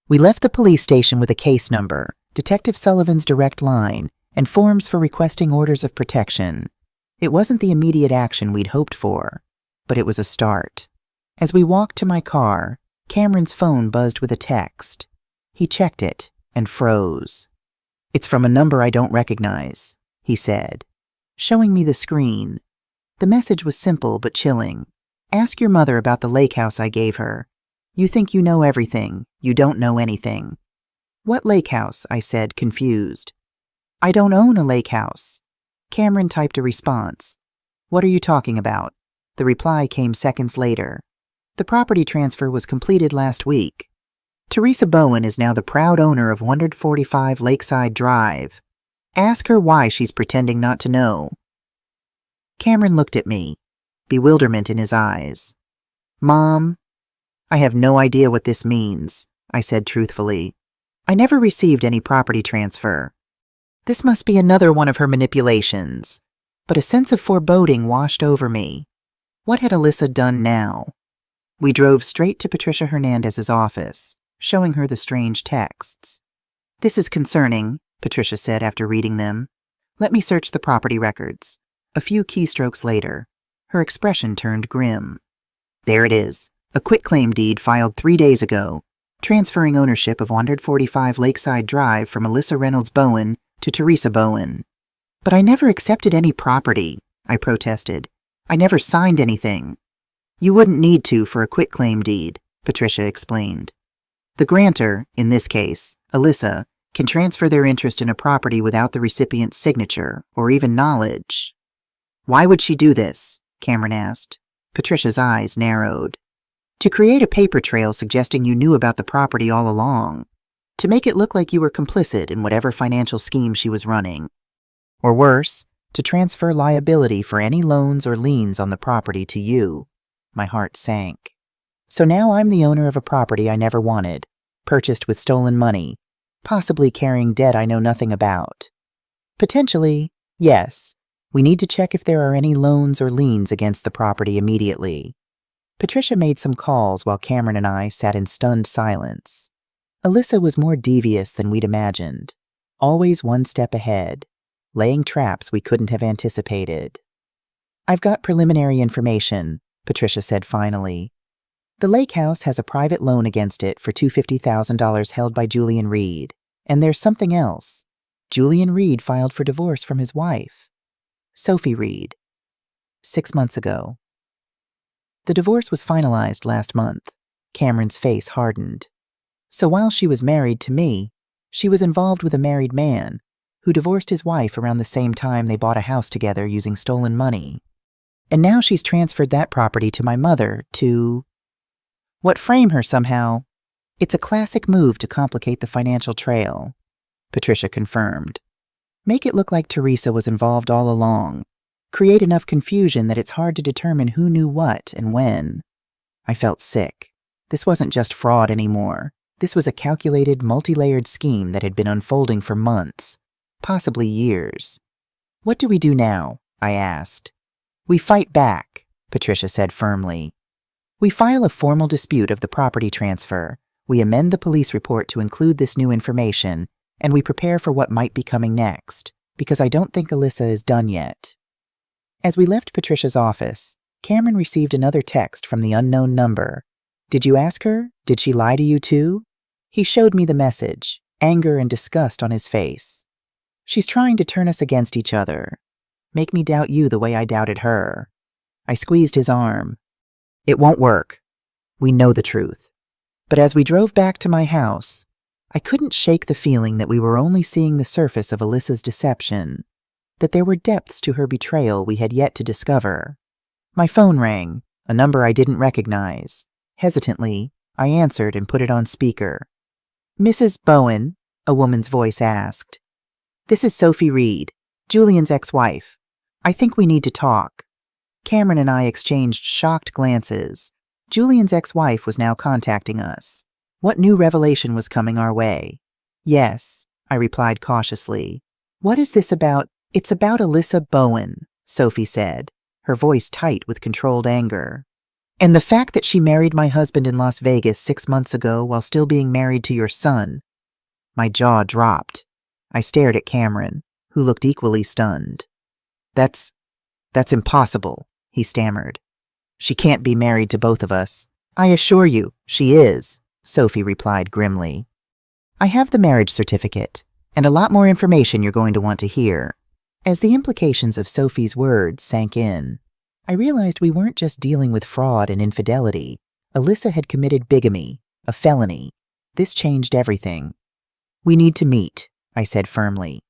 We left the police station with a case number, Detective Sullivan's direct line, and forms for requesting orders of protection. It wasn't the immediate action we'd hoped for, but it was a start. As we walked to my car, Cameron's phone buzzed with a text. He checked it and froze. "It's from a number I don't recognize," he said, showing me the screen. The message was simple but chilling. "Ask your mother about the lake house I gave her. You think you know everything. You don't know anything." "What lake house?" I said, confused. "I don't own a lake house." Cameron typed a response. "What are you talking about?" The reply came seconds later. "The property transfer was completed last week. Teresa Bowen is now the proud owner of 145 Lakeside Drive. Ask her why she's pretending not to know." Cameron looked at me, bewilderment in his eyes. "Mom, I have no idea what this means," I said truthfully. "I never received any property transfer. This must be another one of her manipulations." But a sense of foreboding washed over me. What had Alyssa done now? We drove straight to Patricia Hernandez's office, showing her the strange texts. "This is concerning," Patricia said after reading them. "Let me search the property records." A few keystrokes later, her expression turned grim. "There it is. A quitclaim deed filed 3 days ago, transferring ownership of 145 Lakeside Drive from Alyssa Reynolds Bowen to Teresa Bowen." "But I never accepted any property," I protested. "I never signed anything." "You wouldn't need to for a quitclaim deed," Patricia explained. "The grantor, in this case, Alyssa, can transfer their interest in a property without the recipient's signature or even knowledge." "Why would she do this?" Cameron asked. Patricia's eyes narrowed. "To create a paper trail suggesting you knew about the property all along. To make it look like you were complicit in whatever financial scheme she was running. Or worse, to transfer liability for any loans or liens on the property to you." My heart sank. "So now I'm the owner of a property I never wanted, purchased with stolen money, possibly carrying debt I know nothing about." "Potentially, yes. We need to check if there are any loans or liens against the property immediately." Patricia made some calls while Cameron and I sat in stunned silence. Alyssa was more devious than we'd imagined, always one step ahead, laying traps we couldn't have anticipated. "I've got preliminary information," Patricia said finally. "The lake house has a private loan against it for $250,000 held by Julian Reed. And there's something else. Julian Reed filed for divorce from his wife, Sophie Reed, 6 months ago." The divorce was finalized last month. Cameron's face hardened. "So while she was married to me, she was involved with a married man who divorced his wife around the same time they bought a house together using stolen money. And now she's transferred that property to my mother to frame her somehow. It's a classic move to complicate the financial trail," Patricia confirmed. "Make it look like Teresa was involved all along. Create enough confusion that it's hard to determine who knew what and when." I felt sick. This wasn't just fraud anymore. This was a calculated, multi-layered scheme that had been unfolding for months, possibly years. "What do we do now?" I asked. "We fight back," Patricia said firmly. "We file a formal dispute of the property transfer. We amend the police report to include this new information, and we prepare for what might be coming next, because I don't think Alyssa is done yet." As we left Patricia's office, Cameron received another text from the unknown number. Did you ask her? Did she lie to you too? He showed me the message, anger and disgust on his face. She's trying to turn us against each other. Make me doubt you the way I doubted her. I squeezed his arm. It won't work. We know the truth. But as we drove back to my house, I couldn't shake the feeling that we were only seeing the surface of Alyssa's deception, that there were depths to her betrayal we had yet to discover. My phone rang, a number I didn't recognize. Hesitantly, I answered and put it on speaker. Mrs. Bowen, a woman's voice asked. This is Sophie Reed, Julian's ex-wife. I think we need to talk. Cameron and I exchanged shocked glances. Julian's ex-wife was now contacting us. What new revelation was coming our way? Yes, I replied cautiously. What is this about? It's about Alyssa Bowen, Sophie said, her voice tight with controlled anger. And the fact that she married my husband in Las Vegas 6 months ago while still being married to your son. My jaw dropped. I stared at Cameron, who looked equally stunned. That's impossible, he stammered. She can't be married to both of us. I assure you, she is, Sophie replied grimly. I have the marriage certificate, and a lot more information you're going to want to hear. As the implications of Sophie's words sank in, I realized we weren't just dealing with fraud and infidelity. Alyssa had committed bigamy, a felony. This changed everything. We need to meet, I said firmly.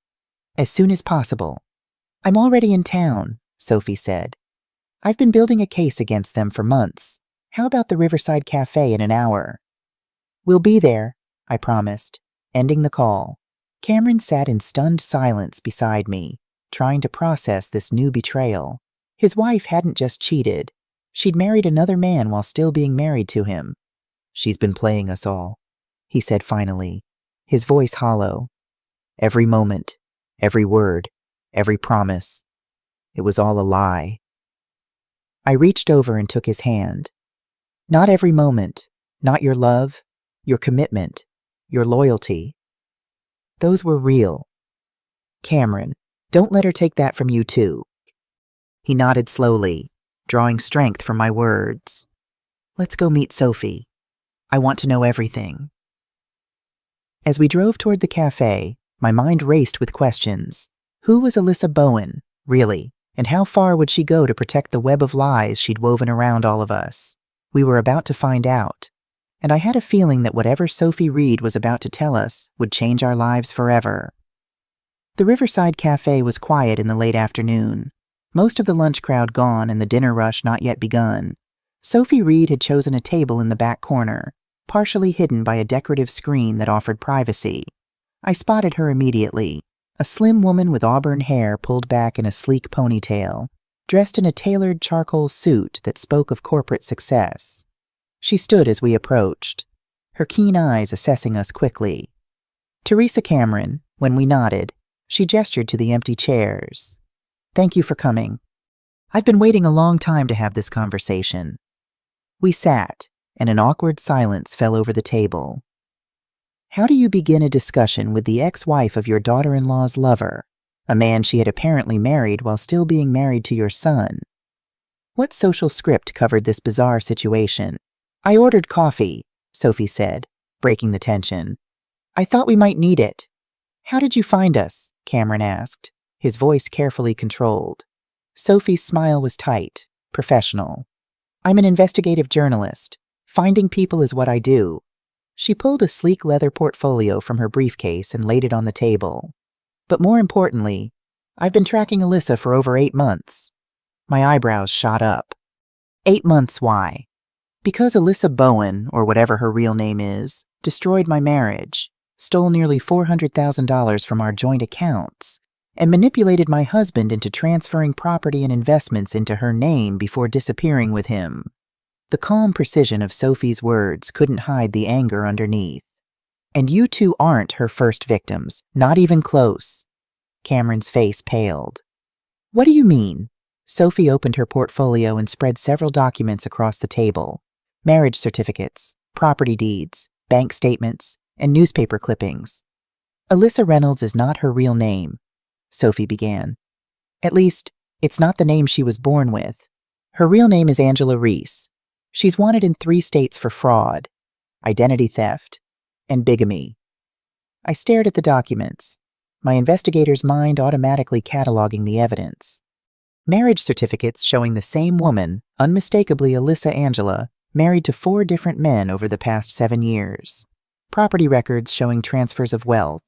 As soon as possible. I'm already in town, Sophie said. I've been building a case against them for months. How about the Riverside Cafe in an hour? We'll be there, I promised, ending the call. Cameron sat in stunned silence beside me, trying to process this new betrayal. His wife hadn't just cheated. She'd married another man while still being married to him. She's been playing us all, he said finally, his voice hollow. Every moment, every word, every promise. It was all a lie. I reached over and took his hand. Not every moment, not your love, your commitment, your loyalty. Those were real. Cameron, don't let her take that from you too. He nodded slowly, drawing strength from my words. Let's go meet Sophie. I want to know everything. As we drove toward the cafe, my mind raced with questions. Who was Alyssa Bowen, really? And how far would she go to protect the web of lies she'd woven around all of us? We were about to find out, and I had a feeling that whatever Sophie Reed was about to tell us would change our lives forever. The Riverside Cafe was quiet in the late afternoon, most of the lunch crowd gone and the dinner rush not yet begun. Sophie Reed had chosen a table in the back corner, partially hidden by a decorative screen that offered privacy. I spotted her immediately. A slim woman with auburn hair pulled back in a sleek ponytail, dressed in a tailored charcoal suit that spoke of corporate success. She stood as we approached, her keen eyes assessing us quickly. Teresa Cameron, when we nodded, she gestured to the empty chairs. Thank you for coming. I've been waiting a long time to have this conversation. We sat, and an awkward silence fell over the table. How do you begin a discussion with the ex-wife of your daughter-in-law's lover, a man she had apparently married while still being married to your son? What social script covered this bizarre situation? I ordered coffee, Sophie said, breaking the tension. I thought we might need it. How did you find us? Cameron asked, his voice carefully controlled. Sophie's smile was tight, professional. I'm an investigative journalist. Finding people is what I do. She pulled a sleek leather portfolio from her briefcase and laid it on the table. But more importantly, I've been tracking Alyssa for over 8 months. My eyebrows shot up. 8 months, why? Because Alyssa Bowen, or whatever her real name is, destroyed my marriage, stole nearly $400,000 from our joint accounts, and manipulated my husband into transferring property and investments into her name before disappearing with him. The calm precision of Sophie's words couldn't hide the anger underneath. And you two aren't her first victims, not even close. Cameron's face paled. What do you mean? Sophie opened her portfolio and spread several documents across the table. Marriage certificates, property deeds, bank statements, and newspaper clippings. Alyssa Reynolds is not her real name, Sophie began. At least, it's not the name she was born with. Her real name is Angela Reese. She's wanted in 3 states for fraud, identity theft, and bigamy. I stared at the documents, my investigator's mind automatically cataloging the evidence. Marriage certificates showing the same woman, unmistakably Alyssa Angela, married to 4 different men over the past 7 years. Property records showing transfers of wealth.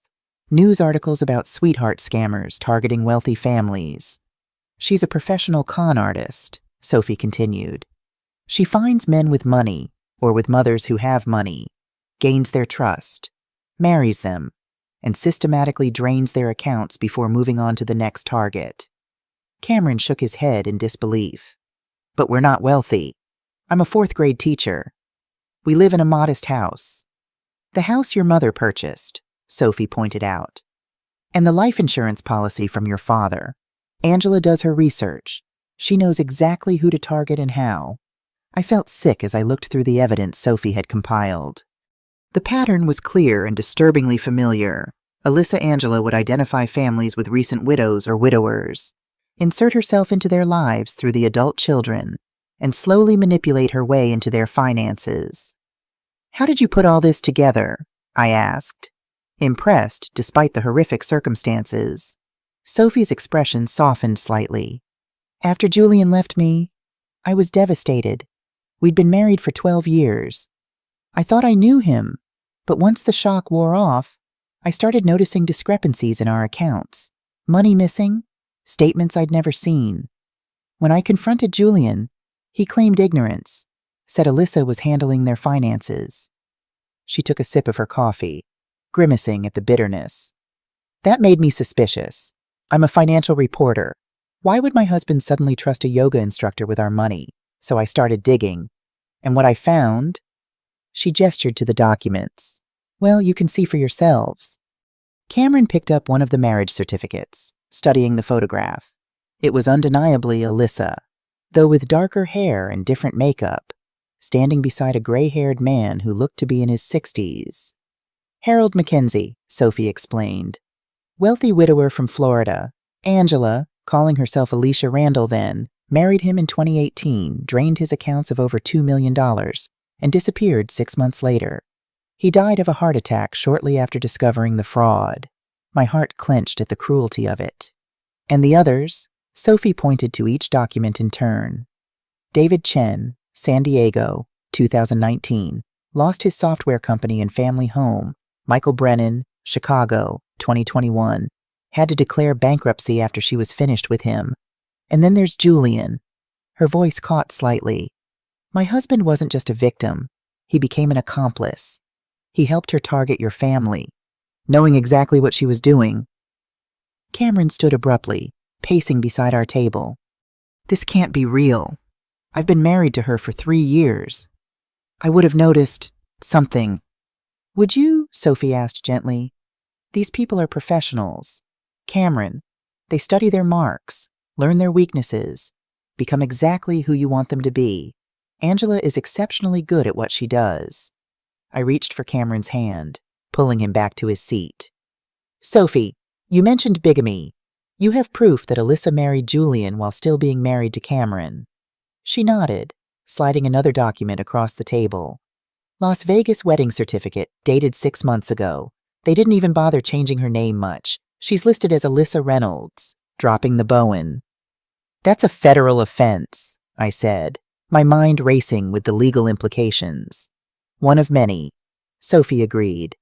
News articles about sweetheart scammers targeting wealthy families. She's a professional con artist, Sophie continued. She finds men with money, or with mothers who have money, gains their trust, marries them, and systematically drains their accounts before moving on to the next target. Cameron shook his head in disbelief. But we're not wealthy. I'm a 4th-grade teacher. We live in a modest house. The house your mother purchased, Sophie pointed out. And the life insurance policy from your father. Angela does her research. She knows exactly who to target and how. I felt sick as I looked through the evidence Sophie had compiled. The pattern was clear and disturbingly familiar. Alyssa Angela would identify families with recent widows or widowers, insert herself into their lives through the adult children, and slowly manipulate her way into their finances. How did you put all this together? I asked, impressed despite the horrific circumstances. Sophie's expression softened slightly. After Julian left me, I was devastated. We'd been married for 12 years. I thought I knew him, but once the shock wore off, I started noticing discrepancies in our accounts. Money missing, statements I'd never seen. When I confronted Julian, he claimed ignorance, said Alyssa was handling their finances. She took a sip of her coffee, grimacing at the bitterness. That made me suspicious. I'm a financial reporter. Why would my husband suddenly trust a yoga instructor with our money? So I started digging. And what I found? She gestured to the documents. Well, you can see for yourselves. Cameron picked up one of the marriage certificates, studying the photograph. It was undeniably Alyssa, though with darker hair and different makeup, standing beside a gray-haired man who looked to be in his 60s. Harold Mackenzie, Sophie explained. Wealthy widower from Florida. Angela, calling herself Alicia Randall then, married him in 2018, drained his accounts of over $2 million, and disappeared 6 months later. He died of a heart attack shortly after discovering the fraud. My heart clenched at the cruelty of it. And the others? Sophie pointed to each document in turn. David Chen, San Diego, 2019, lost his software company and family home. Michael Brennan, Chicago, 2021, had to declare bankruptcy after she was finished with him. And then there's Julian. Her voice caught slightly. My husband wasn't just a victim. He became an accomplice. He helped her target your family, knowing exactly what she was doing. Cameron stood abruptly, pacing beside our table. This can't be real. I've been married to her for 3 years. I would have noticed something. Would you? Sophie asked gently. These people are professionals. Cameron, they study their marks, learn their weaknesses, become exactly who you want them to be. Angela is exceptionally good at what she does. I reached for Cameron's hand, pulling him back to his seat. Sophie, you mentioned bigamy. You have proof that Alyssa married Julian while still being married to Cameron. She nodded, sliding another document across the table. Las Vegas wedding certificate, dated 6 months ago. They didn't even bother changing her name much. She's listed as Alyssa Reynolds, dropping the Bowen. That's a federal offense, I said, my mind racing with the legal implications. One of many, Sophie agreed.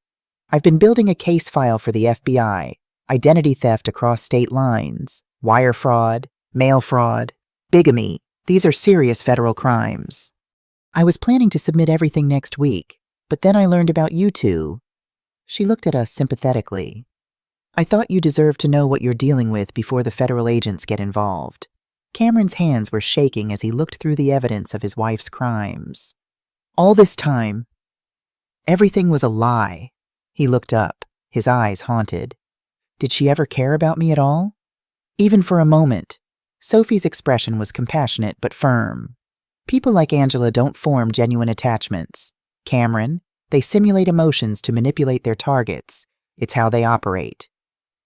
I've been building a case file for the FBI, identity theft across state lines, wire fraud, mail fraud, bigamy. These are serious federal crimes. I was planning to submit everything next week, but then I learned about you two. She looked at us sympathetically. I thought you deserved to know what you're dealing with before the federal agents get involved. Cameron's hands were shaking as he looked through the evidence of his wife's crimes. All this time, everything was a lie. He looked up, his eyes haunted. Did she ever care about me at all? Even for a moment. Sophie's expression was compassionate but firm. People like Angela don't form genuine attachments. Cameron, they simulate emotions to manipulate their targets. It's how they operate.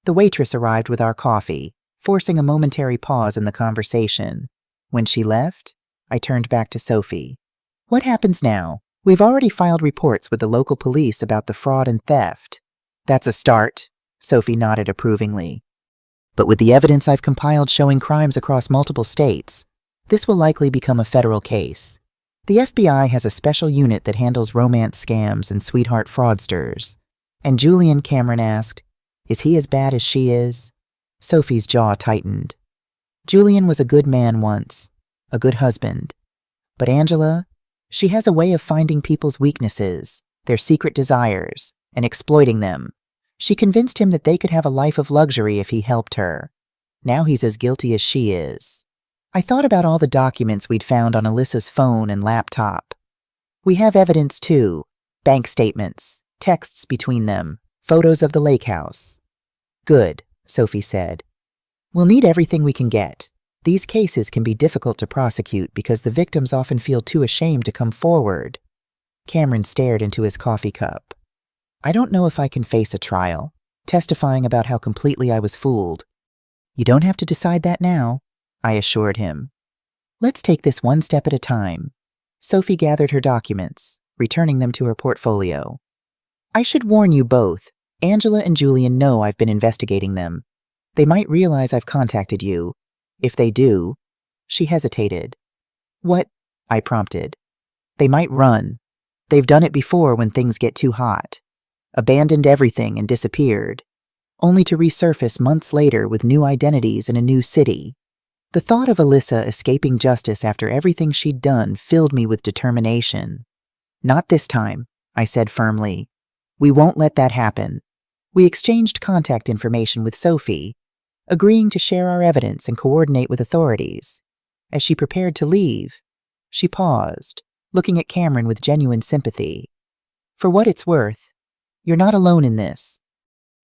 The waitress arrived with our coffee, forcing a momentary pause in the conversation. When she left, I turned back to Sophie. What happens now? We've already filed reports with the local police about the fraud and theft. That's a start, Sophie nodded approvingly. But with the evidence I've compiled showing crimes across multiple states, this will likely become a federal case. The FBI has a special unit that handles romance scams and sweetheart fraudsters. And Julian, Cameron asked, is he as bad as she is? Sophie's jaw tightened. Julian was a good man once, a good husband. But Angela, she has a way of finding people's weaknesses, their secret desires, and exploiting them. She convinced him that they could have a life of luxury if he helped her. Now he's as guilty as she is. I thought about all the documents we'd found on Alyssa's phone and laptop. We have evidence too, bank statements, texts between them, photos of the lake house. Good, Sophie said. We'll need everything we can get. These cases can be difficult to prosecute because the victims often feel too ashamed to come forward. Cameron stared into his coffee cup. I don't know if I can face a trial, testifying about how completely I was fooled. You don't have to decide that now, I assured him. Let's take this one step at a time. Sophie gathered her documents, returning them to her portfolio. I should warn you both. Angela and Julian know I've been investigating them. They might realize I've contacted you. If they do, she hesitated. What? I prompted. They might run. They've done it before when things get too hot. Abandoned everything and disappeared, only to resurface months later with new identities in a new city. The thought of Alyssa escaping justice after everything she'd done filled me with determination. Not this time, I said firmly. We won't let that happen. We exchanged contact information with Sophie, agreeing to share our evidence and coordinate with authorities. As she prepared to leave, she paused, looking at Cameron with genuine sympathy. For what it's worth, you're not alone in this.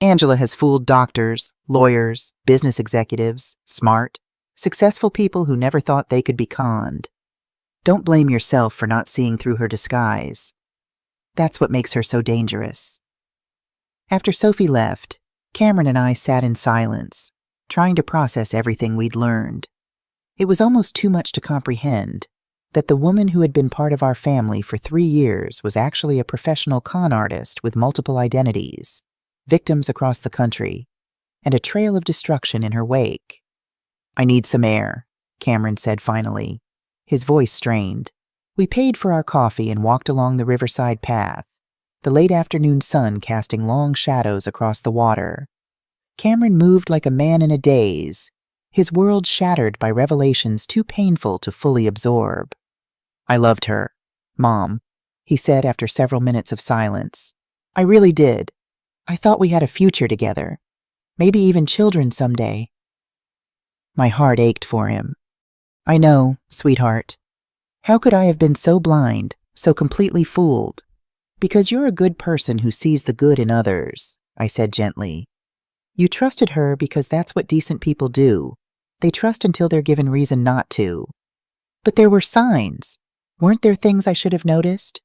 Angela has fooled doctors, lawyers, business executives, smart, successful people who never thought they could be conned. Don't blame yourself for not seeing through her disguise. That's what makes her so dangerous. After Sophie left, Cameron and I sat in silence, trying to process everything we'd learned. It was almost too much to comprehend that the woman who had been part of our family for 3 years was actually a professional con artist with multiple identities, victims across the country, and a trail of destruction in her wake. I need some air, Cameron said finally, his voice strained. We paid for our coffee and walked along the riverside path, the late afternoon sun casting long shadows across the water. Cameron moved like a man in a daze, his world shattered by revelations too painful to fully absorb. I loved her, Mom, he said after several minutes of silence. I really did. I thought we had a future together, maybe even children someday. My heart ached for him. I know, sweetheart. How could I have been so blind, so completely fooled? Because you're a good person who sees the good in others, I said gently. You trusted her because that's what decent people do. They trust until they're given reason not to. But there were signs. Weren't there things I should have noticed?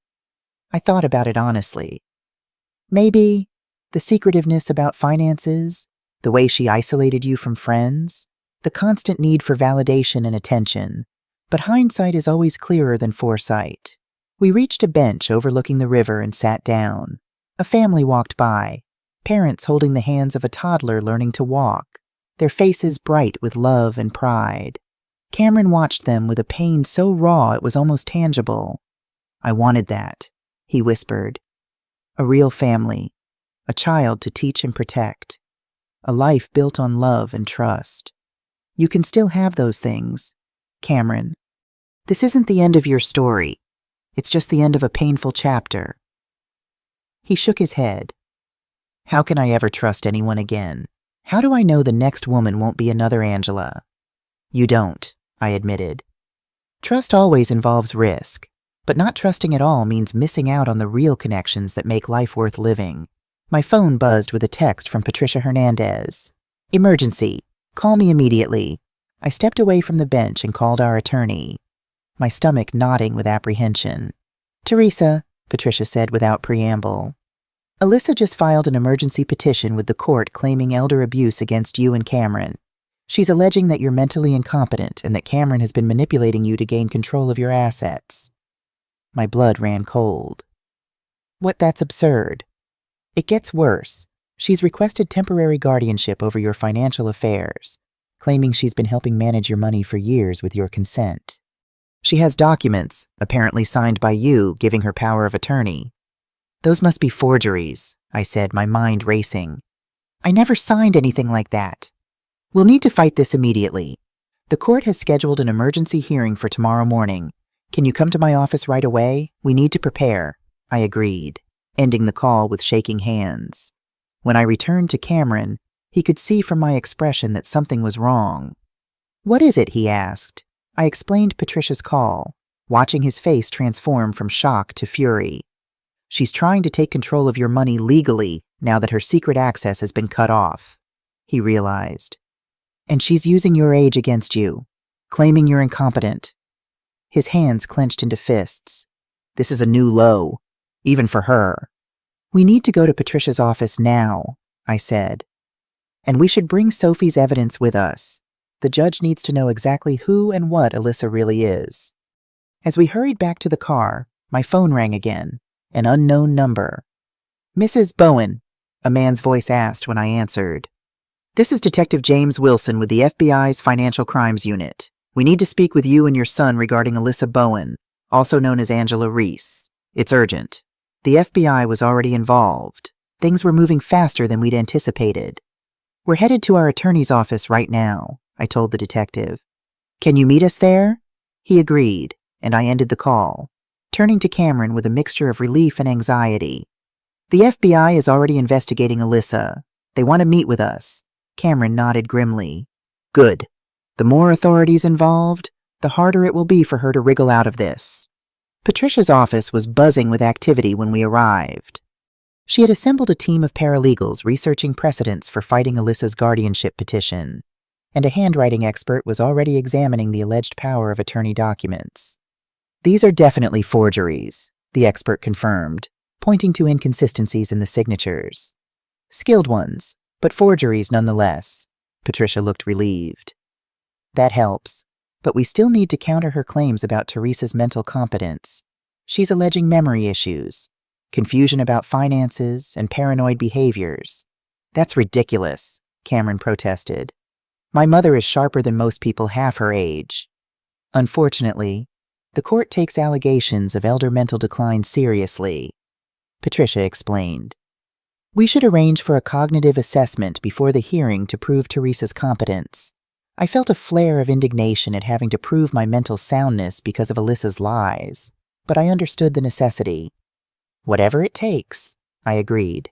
I thought about it honestly. Maybe the secretiveness about finances, the way she isolated you from friends, the constant need for validation and attention. But hindsight is always clearer than foresight. We reached a bench overlooking the river and sat down. A family walked by, parents holding the hands of a toddler learning to walk, their faces bright with love and pride. Cameron watched them with a pain so raw it was almost tangible. I wanted that, he whispered. A real family, a child to teach and protect, a life built on love and trust. You can still have those things, Cameron. This isn't the end of your story. It's just the end of a painful chapter. He shook his head. How can I ever trust anyone again? How do I know the next woman won't be another Angela? You don't, I admitted. Trust always involves risk, but not trusting at all means missing out on the real connections that make life worth living. My phone buzzed with a text from Patricia Hernandez. Emergency. Call me immediately. I stepped away from the bench and called our attorney, my stomach knotting with apprehension. Teresa, Patricia said without preamble. Alyssa just filed an emergency petition with the court claiming elder abuse against you and Cameron. She's alleging that you're mentally incompetent and that Cameron has been manipulating you to gain control of your assets. My blood ran cold. That's absurd. It gets worse. She's requested temporary guardianship over your financial affairs, claiming she's been helping manage your money for years with your consent. She has documents, apparently signed by you, giving her power of attorney. Those must be forgeries, I said, my mind racing. I never signed anything like that. We'll need to fight this immediately. The court has scheduled an emergency hearing for tomorrow morning. Can you come to my office right away? We need to prepare. I agreed, ending the call with shaking hands. When I returned to Cameron, he could see from my expression that something was wrong. What is it? He asked. I explained Patricia's call, watching his face transform from shock to fury. She's trying to take control of your money legally now that her secret access has been cut off, he realized. And she's using your age against you, claiming you're incompetent. His hands clenched into fists. This is a new low, even for her. We need to go to Patricia's office now, I said. And we should bring Sophie's evidence with us. The judge needs to know exactly who and what Alyssa really is. As we hurried back to the car, my phone rang again, an unknown number. Mrs. Bowen, a man's voice asked when I answered. This is Detective James Wilson with the FBI's Financial Crimes Unit. We need to speak with you and your son regarding Alyssa Bowen, also known as Angela Reese. It's urgent. The FBI was already involved. Things were moving faster than we'd anticipated. We're headed to our attorney's office right now, I told the detective. Can you meet us there? He agreed, and I ended the call, turning to Cameron with a mixture of relief and anxiety. The FBI is already investigating Alyssa. They want to meet with us. Cameron nodded grimly. Good. The more authorities involved, the harder it will be for her to wriggle out of this. Patricia's office was buzzing with activity when we arrived. She had assembled a team of paralegals researching precedents for fighting Alyssa's guardianship petition, and a handwriting expert was already examining the alleged power of attorney documents. These are definitely forgeries, the expert confirmed, pointing to inconsistencies in the signatures. Skilled ones, but forgeries nonetheless. Patricia looked relieved. That helps, but we still need to counter her claims about Teresa's mental competence. She's alleging memory issues, confusion about finances, and paranoid behaviors. That's ridiculous, Cameron protested. My mother is sharper than most people half her age. Unfortunately, the court takes allegations of elder mental decline seriously, Patricia explained. We should arrange for a cognitive assessment before the hearing to prove Teresa's competence. I felt a flare of indignation at having to prove my mental soundness because of Alyssa's lies, but I understood the necessity. Whatever it takes, I agreed.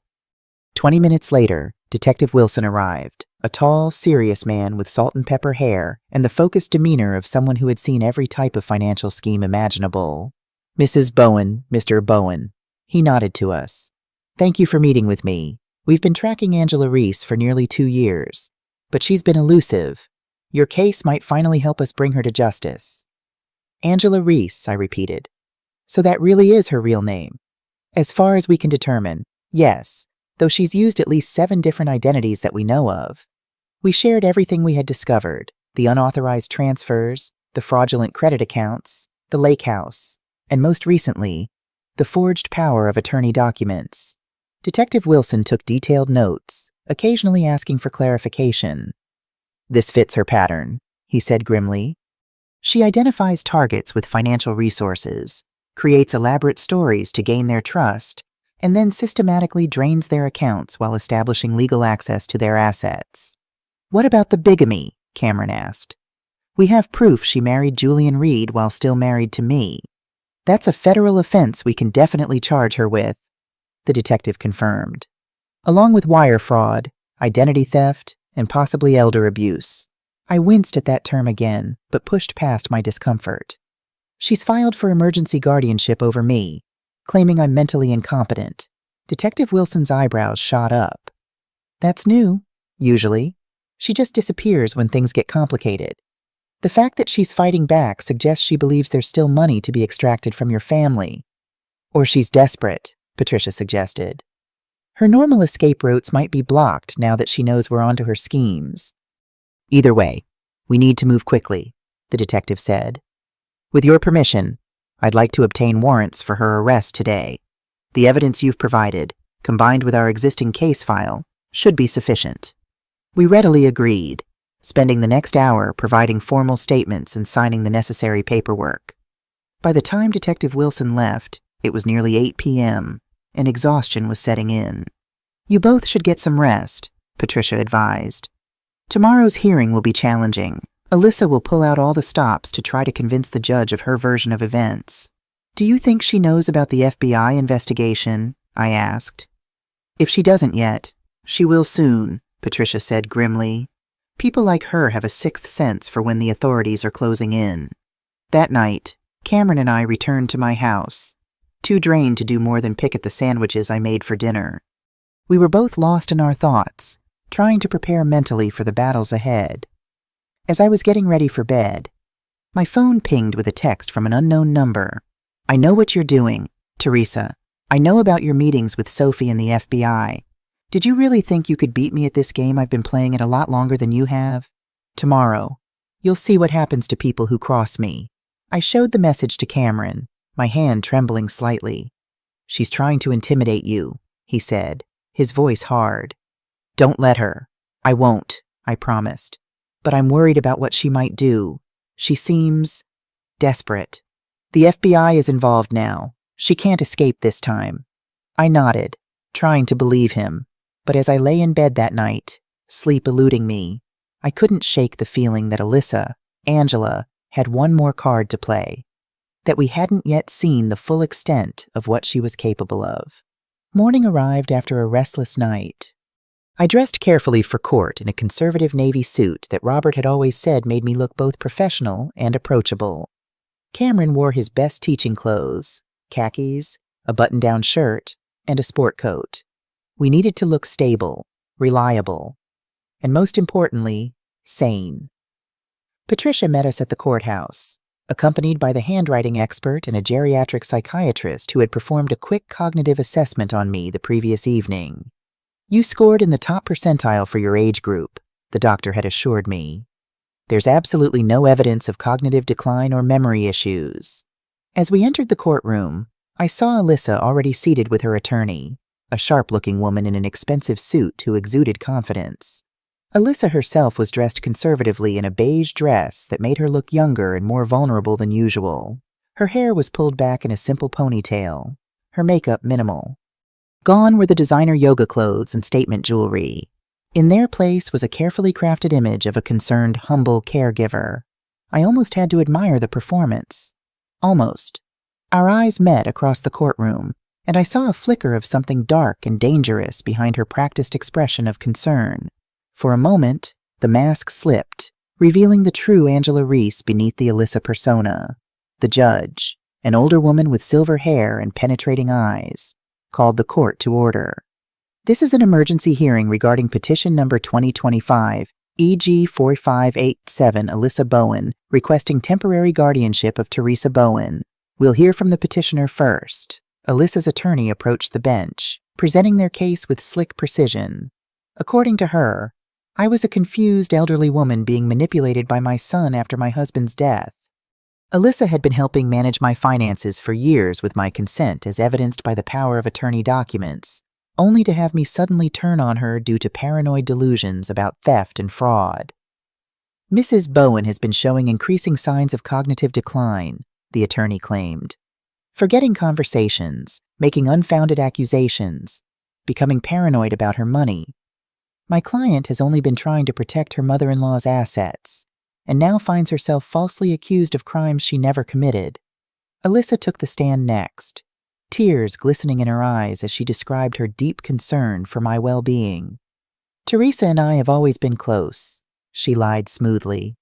20 minutes later, Detective Wilson arrived, a tall, serious man with salt and pepper hair and the focused demeanor of someone who had seen every type of financial scheme imaginable. Mrs. Bowen, Mr. Bowen. He nodded to us. Thank you for meeting with me. We've been tracking Angela Reese for nearly 2 years, but she's been elusive. Your case might finally help us bring her to justice. Angela Reese, I repeated. So that really is her real name? As far as we can determine, yes, though she's used at least 7 different identities that we know of. We shared everything we had discovered, the unauthorized transfers, the fraudulent credit accounts, the lake house, and most recently, the forged power of attorney documents. Detective Wilson took detailed notes, occasionally asking for clarification. This fits her pattern, he said grimly. She identifies targets with financial resources, creates elaborate stories to gain their trust, and then systematically drains their accounts while establishing legal access to their assets. What about the bigamy? Cameron asked. We have proof she married Julian Reed while still married to me. That's a federal offense we can definitely charge her with, the detective confirmed, along with wire fraud, identity theft, and possibly elder abuse. I winced at that term again, but pushed past my discomfort. She's filed for emergency guardianship over me, claiming I'm mentally incompetent. Detective Wilson's eyebrows shot up. That's new, usually. She just disappears when things get complicated. The fact that she's fighting back suggests she believes there's still money to be extracted from your family. Or she's desperate, Patricia suggested. Her normal escape routes might be blocked now that she knows we're onto her schemes. Either way, we need to move quickly, the detective said. With your permission, I'd like to obtain warrants for her arrest today. The evidence you've provided, combined with our existing case file, should be sufficient. We readily agreed, spending the next hour providing formal statements and signing the necessary paperwork. By the time Detective Wilson left, it was nearly 8 p.m., and exhaustion was setting in. You both should get some rest, Patricia advised. Tomorrow's hearing will be challenging. Alyssa will pull out all the stops to try to convince the judge of her version of events. Do you think she knows about the FBI investigation? I asked. If she doesn't yet, she will soon, Patricia said grimly. People like her have a sixth sense for when the authorities are closing in. That night, Cameron and I returned to my house, too drained to do more than pick at the sandwiches I made for dinner. We were both lost in our thoughts, trying to prepare mentally for the battles ahead. As I was getting ready for bed, my phone pinged with a text from an unknown number. I know what you're doing, Teresa. I know about your meetings with Sophie and the FBI. Did you really think you could beat me at this game? I've been playing it a lot longer than you have. Tomorrow, you'll see what happens to people who cross me. I showed the message to Cameron, my hand trembling slightly. She's trying to intimidate you, he said, his voice hard. Don't let her. I won't, I promised. But I'm worried about what she might do. She seems desperate. The FBI is involved now. She can't escape this time. I nodded, trying to believe him. But as I lay in bed that night, sleep eluding me, I couldn't shake the feeling that Alyssa, Angela, had one more card to play, that we hadn't yet seen the full extent of what she was capable of. Morning arrived after a restless night. I dressed carefully for court in a conservative navy suit that Robert had always said made me look both professional and approachable. Cameron wore his best teaching clothes, khakis, a button-down shirt, and a sport coat. We needed to look stable, reliable, and most importantly, sane. Patricia met us at the courthouse, accompanied by the handwriting expert and a geriatric psychiatrist who had performed a quick cognitive assessment on me the previous evening. You scored in the top percentile for your age group, the doctor had assured me. There's absolutely no evidence of cognitive decline or memory issues. As we entered the courtroom, I saw Alyssa already seated with her attorney, a sharp-looking woman in an expensive suit who exuded confidence. Alyssa herself was dressed conservatively in a beige dress that made her look younger and more vulnerable than usual. Her hair was pulled back in a simple ponytail, her makeup minimal. Gone were the designer yoga clothes and statement jewelry. In their place was a carefully crafted image of a concerned, humble caregiver. I almost had to admire the performance. Almost. Our eyes met across the courtroom, and I saw a flicker of something dark and dangerous behind her practiced expression of concern. For a moment, the mask slipped, revealing the true Angela Reese beneath the Alyssa persona. The judge, an older woman with silver hair and penetrating eyes, called the court to order. This is an emergency hearing regarding petition number 2025, EG 4587 Alyssa Bowen, requesting temporary guardianship of Teresa Bowen. We'll hear from the petitioner first. Alyssa's attorney approached the bench, presenting their case with slick precision. According to her, I was a confused elderly woman being manipulated by my son after my husband's death. Alyssa had been helping manage my finances for years with my consent, as evidenced by the power of attorney documents, only to have me suddenly turn on her due to paranoid delusions about theft and fraud. Mrs. Bowen has been showing increasing signs of cognitive decline, the attorney claimed. Forgetting conversations, making unfounded accusations, becoming paranoid about her money. My client has only been trying to protect her mother-in-law's assets, and now finds herself falsely accused of crimes she never committed. Alyssa took the stand next, tears glistening in her eyes as she described her deep concern for my well-being. Teresa and I have always been close, she lied smoothly.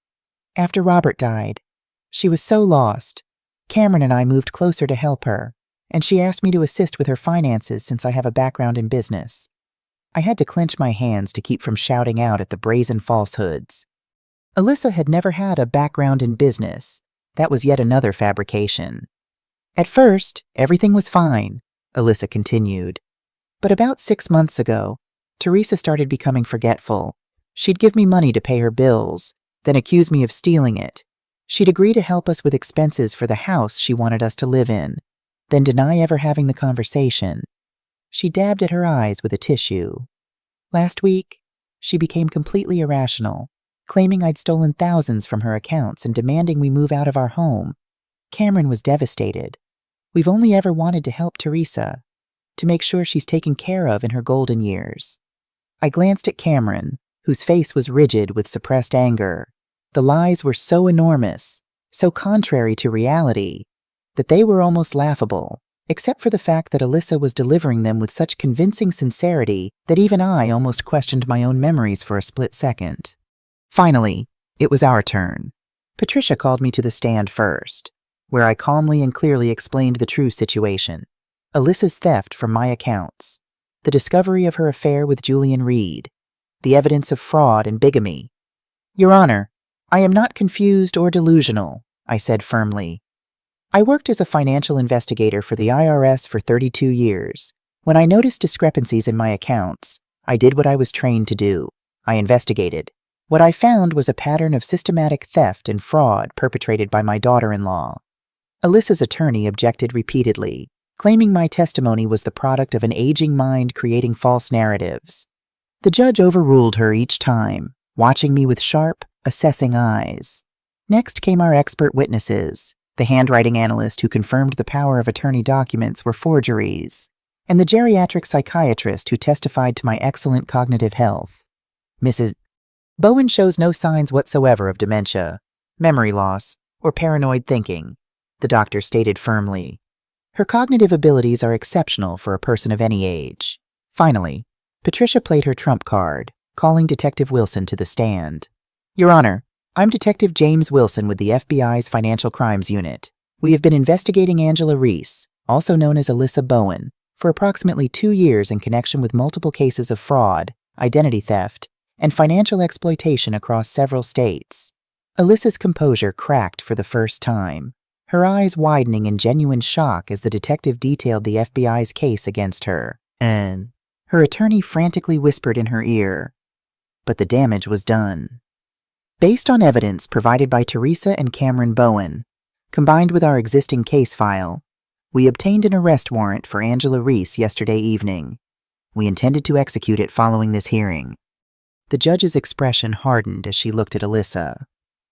After Robert died, she was so lost. Cameron and I moved closer to help her, and she asked me to assist with her finances since I have a background in business. I had to clench my hands to keep from shouting out at the brazen falsehoods. Alyssa had never had a background in business. That was yet another fabrication. At first, everything was fine, Alyssa continued. But about 6 months ago, Teresa started becoming forgetful, She'd give me money to pay her bills, then accuse me of stealing it. She'd agree to help us with expenses for the house she wanted us to live in, then deny ever having the conversation. She dabbed at her eyes with a tissue. Last week, she became completely irrational, claiming I'd stolen thousands from her accounts and demanding we move out of our home. Cameron was devastated. We've only ever wanted to help Teresa, to make sure she's taken care of in her golden years. I glanced at Cameron, whose face was rigid with suppressed anger. The lies were so enormous, so contrary to reality, that they were almost laughable, except for the fact that Alyssa was delivering them with such convincing sincerity that even I almost questioned my own memories for a split second. Finally, it was our turn. Patricia called me to the stand first, where I calmly and clearly explained the true situation. Alyssa's theft from my accounts, the discovery of her affair with Julian Reed, the evidence of fraud and bigamy. Your Honor, I am not confused or delusional, I said firmly. I worked as a financial investigator for the IRS for 32 years. When I noticed discrepancies in my accounts, I did what I was trained to do. I investigated. What I found was a pattern of systematic theft and fraud perpetrated by my daughter-in-law. Alyssa's attorney objected repeatedly, claiming my testimony was the product of an aging mind creating false narratives. The judge overruled her each time, watching me with sharp, assessing eyes. Next came our expert witnesses, the handwriting analyst who confirmed the power of attorney documents were forgeries, and the geriatric psychiatrist who testified to my excellent cognitive health. Mrs. Bowen shows no signs whatsoever of dementia, memory loss, or paranoid thinking, the doctor stated firmly. Her cognitive abilities are exceptional for a person of any age. Finally, Patricia played her trump card, calling Detective Wilson to the stand. Your Honor, I'm Detective James Wilson with the FBI's Financial Crimes Unit. We have been investigating Angela Reese, also known as Alyssa Bowen, for approximately 2 years in connection with multiple cases of fraud, identity theft, and financial exploitation across several states. Alyssa's composure cracked for the first time, her eyes widening in genuine shock as the detective detailed the FBI's case against her. And her attorney frantically whispered in her ear, but the damage was done. Based on evidence provided by Teresa and Cameron Bowen, combined with our existing case file, we obtained an arrest warrant for Angela Reese yesterday evening. We intended to execute it following this hearing. The judge's expression hardened as she looked at Alyssa.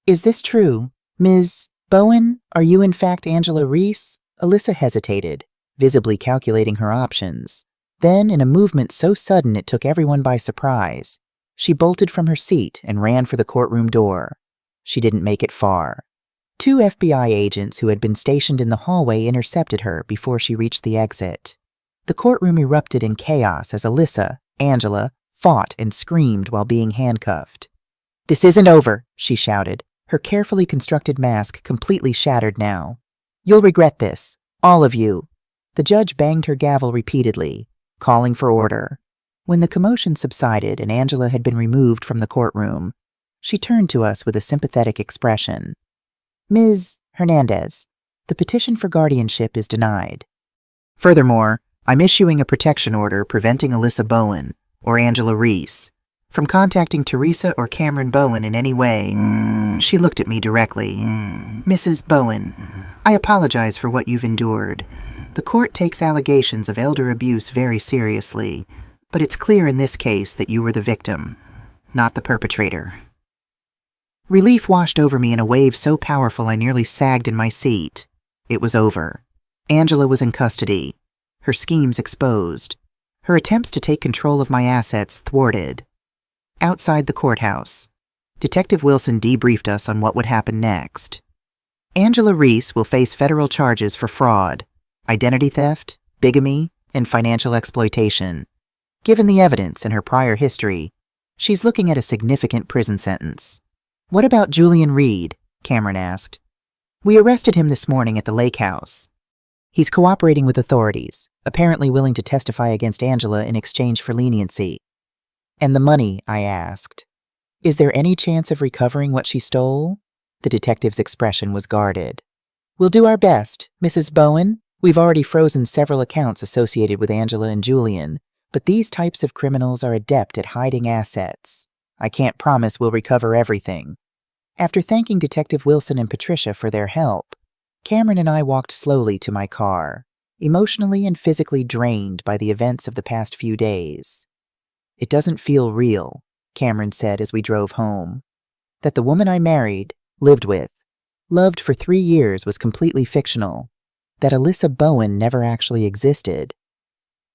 Is this true? Ms. Bowen, are you in fact Angela Reese? Alyssa hesitated, visibly calculating her options. Then, in a movement so sudden it took everyone by surprise, she bolted from her seat and ran for the courtroom door. She didn't make it far. 2 FBI agents who had been stationed in the hallway intercepted her before she reached the exit. The courtroom erupted in chaos as Alyssa, Angela, fought and screamed while being handcuffed. "This isn't over," she shouted, her carefully constructed mask completely shattered now. "You'll regret this, all of you." The judge banged her gavel repeatedly, calling for order. When the commotion subsided and Angela had been removed from the courtroom, she turned to us with a sympathetic expression. "Ms. Hernandez, the petition for guardianship is denied. Furthermore, I'm issuing a protection order preventing Alyssa Bowen, or Angela Reese, from contacting Teresa or Cameron Bowen in any way." She looked at me directly. "Mrs. Bowen, I apologize for what you've endured. The court takes allegations of elder abuse very seriously, but it's clear in this case that you were the victim, not the perpetrator." Relief washed over me in a wave so powerful I nearly sagged in my seat. It was over. Angela was in custody, her schemes exposed, her attempts to take control of my assets thwarted. Outside the courthouse, Detective Wilson debriefed us on what would happen next. Angela Reese will face federal charges for fraud, identity theft, bigamy, and financial exploitation. Given the evidence and her prior history, she's looking at a significant prison sentence. "What about Julian Reed?" Cameron asked. "We arrested him this morning at the lake house. He's cooperating with authorities, apparently willing to testify against Angela in exchange for leniency." "And the money?" I asked. "Is there any chance of recovering what she stole?" The detective's expression was guarded. "We'll do our best, Mrs. Bowen. We've already frozen several accounts associated with Angela and Julian, but these types of criminals are adept at hiding assets. I can't promise we'll recover everything." After thanking Detective Wilson and Patricia for their help, Cameron and I walked slowly to my car, emotionally and physically drained by the events of the past few days. "It doesn't feel real," Cameron said as we drove home. "That the woman I married, lived with, loved for 3 years was completely fictional. That Alyssa Bowen never actually existed."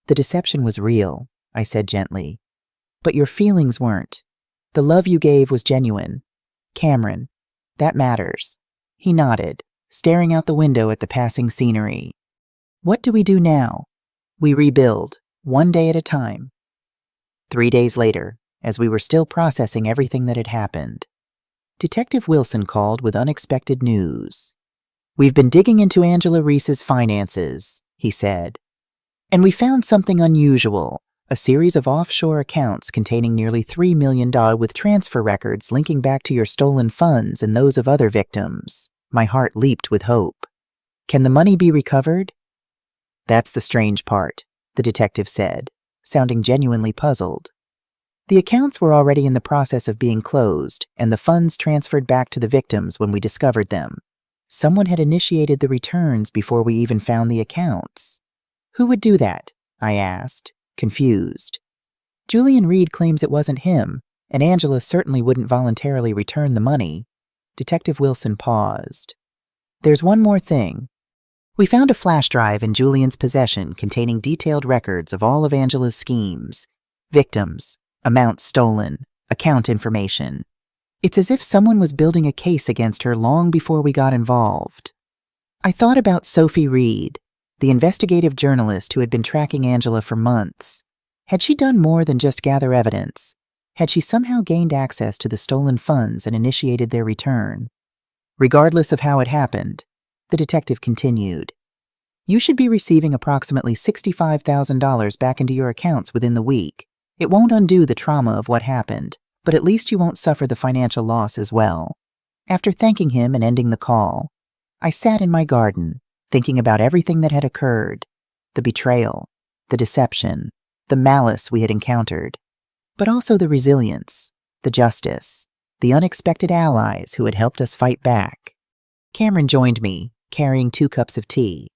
"The deception was real," I said gently. "But your feelings weren't. The love you gave was genuine. Cameron, that matters." He nodded, staring out the window at the passing scenery. "What do we do now?" "We rebuild, one day at a time." 3 days later, as we were still processing everything that had happened, Detective Wilson called with unexpected news. "We've been digging into Angela Reese's finances," he said, "and we found something unusual. A series of offshore accounts containing nearly $3 million with transfer records linking back to your stolen funds and those of other victims." My heart leaped with hope. "Can the money be recovered?" "That's the strange part," the detective said, sounding genuinely puzzled. "The accounts were already in the process of being closed, and the funds transferred back to the victims when we discovered them. Someone had initiated the returns before we even found the accounts." "Who would do that?" I asked, confused. "Julian Reed claims it wasn't him, and Angela certainly wouldn't voluntarily return the money." Detective Wilson paused. "There's one more thing. We found a flash drive in Julian's possession containing detailed records of all of Angela's schemes, victims, amounts stolen, account information. It's as if someone was building a case against her long before we got involved." I thought about Sophie Reed, the investigative journalist who had been tracking Angela for months. Had she done more than just gather evidence? Had she somehow gained access to the stolen funds and initiated their return? "Regardless of how it happened," the detective continued, "you should be receiving approximately $65,000 back into your accounts within the week. It won't undo the trauma of what happened, but at least you won't suffer the financial loss as well." After thanking him and ending the call, I sat in my garden, thinking about everything that had occurred, the betrayal, the deception, the malice we had encountered, but also the resilience, the justice, the unexpected allies who had helped us fight back. Cameron joined me, carrying 2 cups of tea.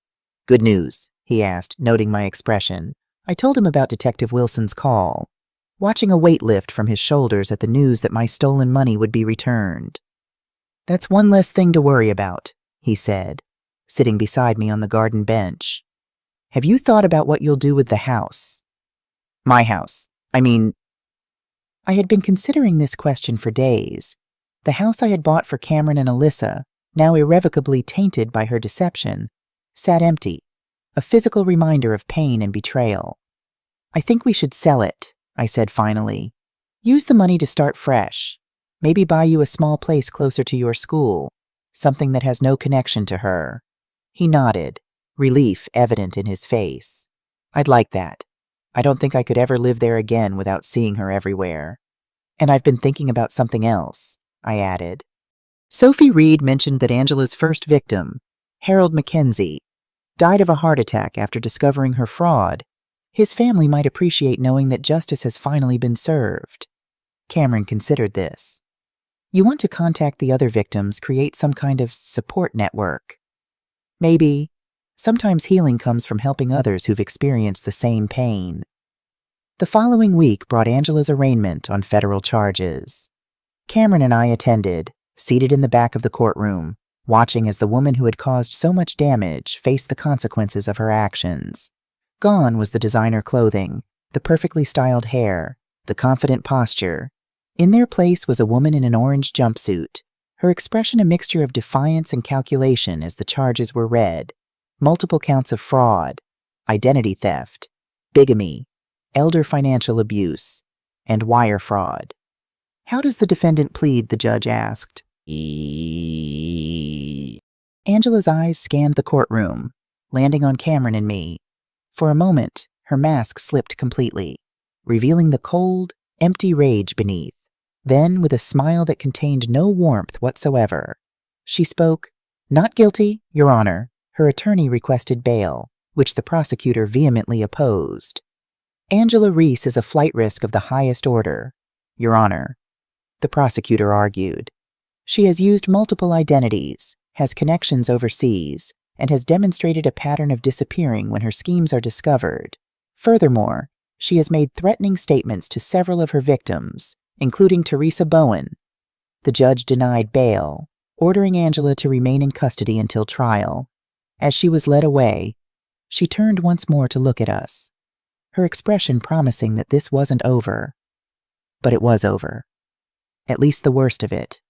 "Good news?" he asked, noting my expression. I told him about Detective Wilson's call, watching a weight lift from his shoulders at the news that my stolen money would be returned. "That's one less thing to worry about," he said, sitting beside me on the garden bench. "Have you thought about what you'll do with the house?" "My house? I mean..." I had been considering this question for days. The house I had bought for Cameron and Alyssa, now irrevocably tainted by her deception, sat empty, a physical reminder of pain and betrayal. "I think we should sell it," I said finally. "Use the money to start fresh. Maybe buy you a small place closer to your school, something that has no connection to her." He nodded, relief evident in his face. "I'd like that. I don't think I could ever live there again without seeing her everywhere. And I've been thinking about something else," I added. Sophie Reed mentioned that Angela's first victim, Harold Mackenzie, died of a heart attack after discovering her fraud. His family might appreciate knowing that justice has finally been served. Cameron considered this. "You want to contact the other victims, create some kind of support network. Maybe. Sometimes healing comes from helping others who've experienced the same pain." The following week brought Angela's arraignment on federal charges. Cameron and I attended, seated in the back of the courtroom, watching as the woman who had caused so much damage faced the consequences of her actions. Gone was the designer clothing, the perfectly styled hair, the confident posture. In their place was a woman in an orange jumpsuit, her expression a mixture of defiance and calculation as the charges were read. Multiple counts of fraud, identity theft, bigamy, elder financial abuse, and wire fraud. "How does the defendant plead?" the judge asked. Angela's eyes scanned the courtroom, landing on Cameron and me. For a moment, her mask slipped completely, revealing the cold, empty rage beneath. Then, with a smile that contained no warmth whatsoever, she spoke, "Not guilty, Your Honor." Her attorney requested bail, which the prosecutor vehemently opposed. "Angela Reese is a flight risk of the highest order, Your Honor. the prosecutor argued. She has used multiple identities, has connections overseas, and has demonstrated a pattern of disappearing when her schemes are discovered. Furthermore, she has made threatening statements to several of her victims, including Teresa Bowen. The judge denied bail, ordering Angela to remain in custody until trial. As she was led away, she turned once more to look at us, her expression promising that this wasn't over. But it was over. At least the worst of it.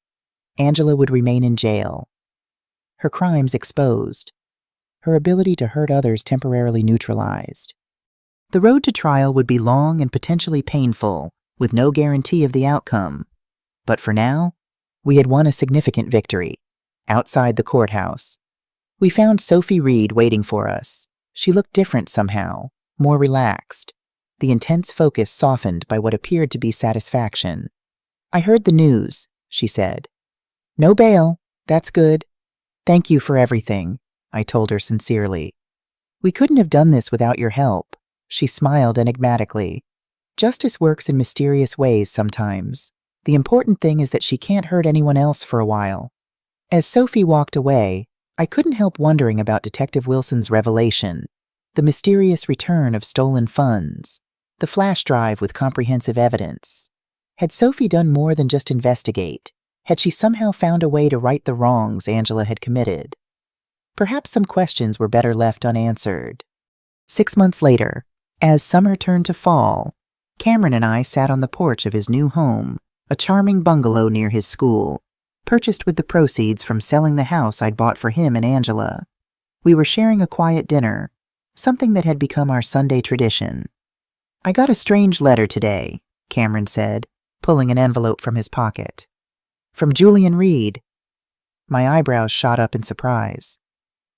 Angela would remain in jail. Her crimes exposed. Her ability to hurt others temporarily neutralized. The road to trial would be long and potentially painful, with no guarantee of the outcome. But for now, we had won a significant victory. Outside the courthouse, we found Sophie Reed waiting for us. She looked different somehow, more relaxed, the intense focus softened by what appeared to be satisfaction. "I heard the news," she said. "No bail. That's good. Thank you for everything," I told her sincerely. "We couldn't have done this without your help." She smiled enigmatically. Justice works in mysterious ways sometimes. The important thing is that she can't hurt anyone else for a while. As Sophie walked away, I couldn't help wondering about Detective Wilson's revelation, the mysterious return of stolen funds, the flash drive with comprehensive evidence. Had Sophie done more than just investigate? Had she somehow found a way to right the wrongs Angela had committed? Perhaps some questions were better left unanswered. 6 months later, as summer turned to fall, Cameron and I sat on the porch of his new home, a charming bungalow near his school, purchased with the proceeds from selling the house I'd bought for him and Angela. We were sharing a quiet dinner, something that had become our Sunday tradition. "I got a strange letter today," Cameron said, pulling an envelope from his pocket. "From Julian Reed." My eyebrows shot up in surprise.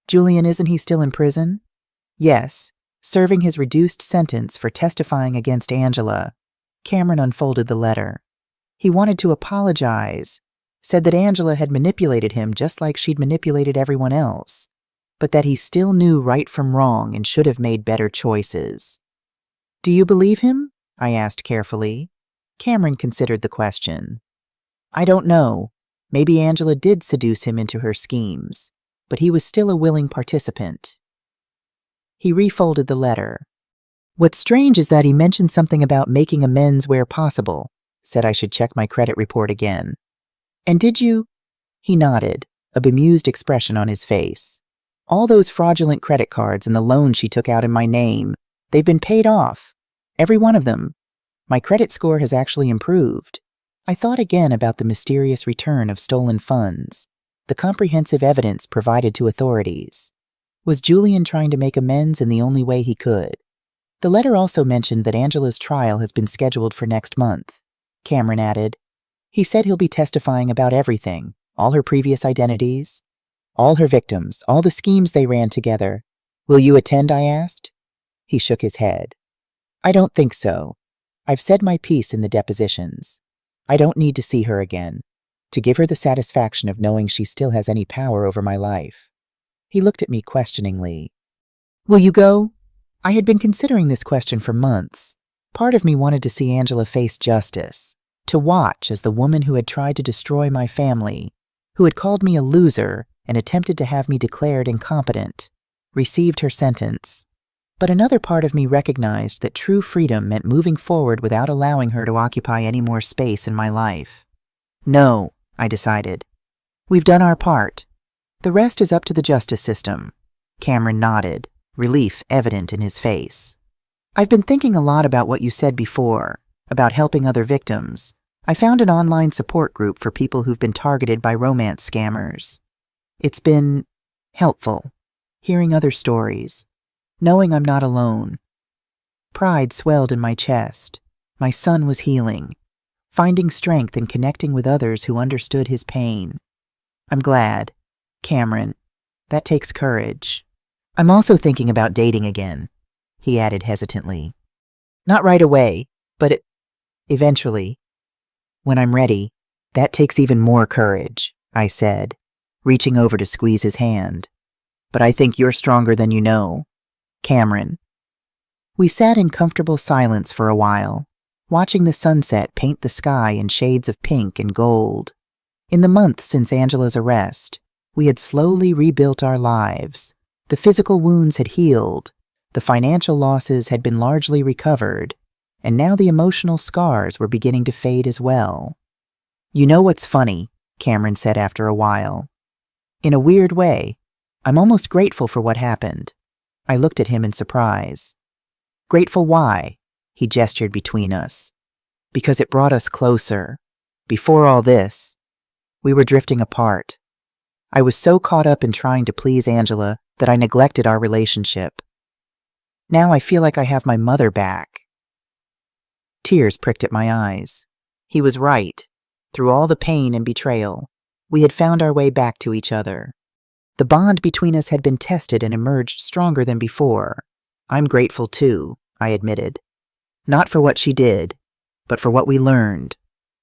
"Julian, isn't he still in prison?" "Yes, serving his reduced sentence for testifying against Angela." Cameron unfolded the letter. "He wanted to apologize, said that Angela had manipulated him just like she'd manipulated everyone else, but that he still knew right from wrong and should have made better choices." "Do you believe him?" I asked carefully. Cameron considered the question. "I don't know. Maybe Angela did seduce him into her schemes, but he was still a willing participant." He refolded the letter. "What's strange is that he mentioned something about making amends where possible, said I should check my credit report again." "And did you?" He nodded, a bemused expression on his face. "All those fraudulent credit cards and the loan she took out in my name, they've been paid off. Every one of them. My credit score has actually improved." I thought again about the mysterious return of stolen funds, the comprehensive evidence provided to authorities. Was Julian trying to make amends in the only way he could? The letter also mentioned that Angela's trial has been scheduled for next month. Cameron added, "He said he'll be testifying about everything, all her previous identities, all her victims, all the schemes they ran together. Will you attend?" I asked. He shook his head. "I don't think so. I've said my piece in the depositions. I don't need to see her again, to give her the satisfaction of knowing she still has any power over my life." He looked at me questioningly. "Will you go?" I had been considering this question for months. Part of me wanted to see Angela face justice, to watch as the woman who had tried to destroy my family, who had called me a loser and attempted to have me declared incompetent, received her sentence. But another part of me recognized that true freedom meant moving forward without allowing her to occupy any more space in my life. "No," I decided. "We've done our part. The rest is up to the justice system." Cameron nodded, relief evident in his face. "I've been thinking a lot about what you said before, about helping other victims. I found an online support group for people who've been targeted by romance scammers. It's been helpful, hearing other stories, knowing I'm not alone." Pride swelled in my chest. My son was healing, finding strength in connecting with others who understood his pain. "I'm glad. Cameron, that takes courage. I'm also thinking about dating again," he added hesitantly. "Not right away, but eventually. When I'm ready." "That takes even more courage," I said, reaching over to squeeze his hand. "But I think you're stronger than you know. Cameron." We sat in comfortable silence for a while. watching the sunset paint the sky in shades of pink and gold. In the months since Angela's arrest, we had slowly rebuilt our lives. The physical wounds had healed, the financial losses had been largely recovered, and now the emotional scars were beginning to fade as well. "You know what's funny?" Cameron said after a while. "In a weird way, I'm almost grateful for what happened." I looked at him in surprise. "Grateful why?" He gestured between us. "Because it brought us closer. Before all this, we were drifting apart. I was so caught up in trying to please Angela that I neglected our relationship. Now I feel like I have my mother back." Tears pricked at my eyes. He was right. Through all the pain and betrayal, we had found our way back to each other. The bond between us had been tested and emerged stronger than before. "I'm grateful too," I admitted. "Not for what she did, but for what we learned.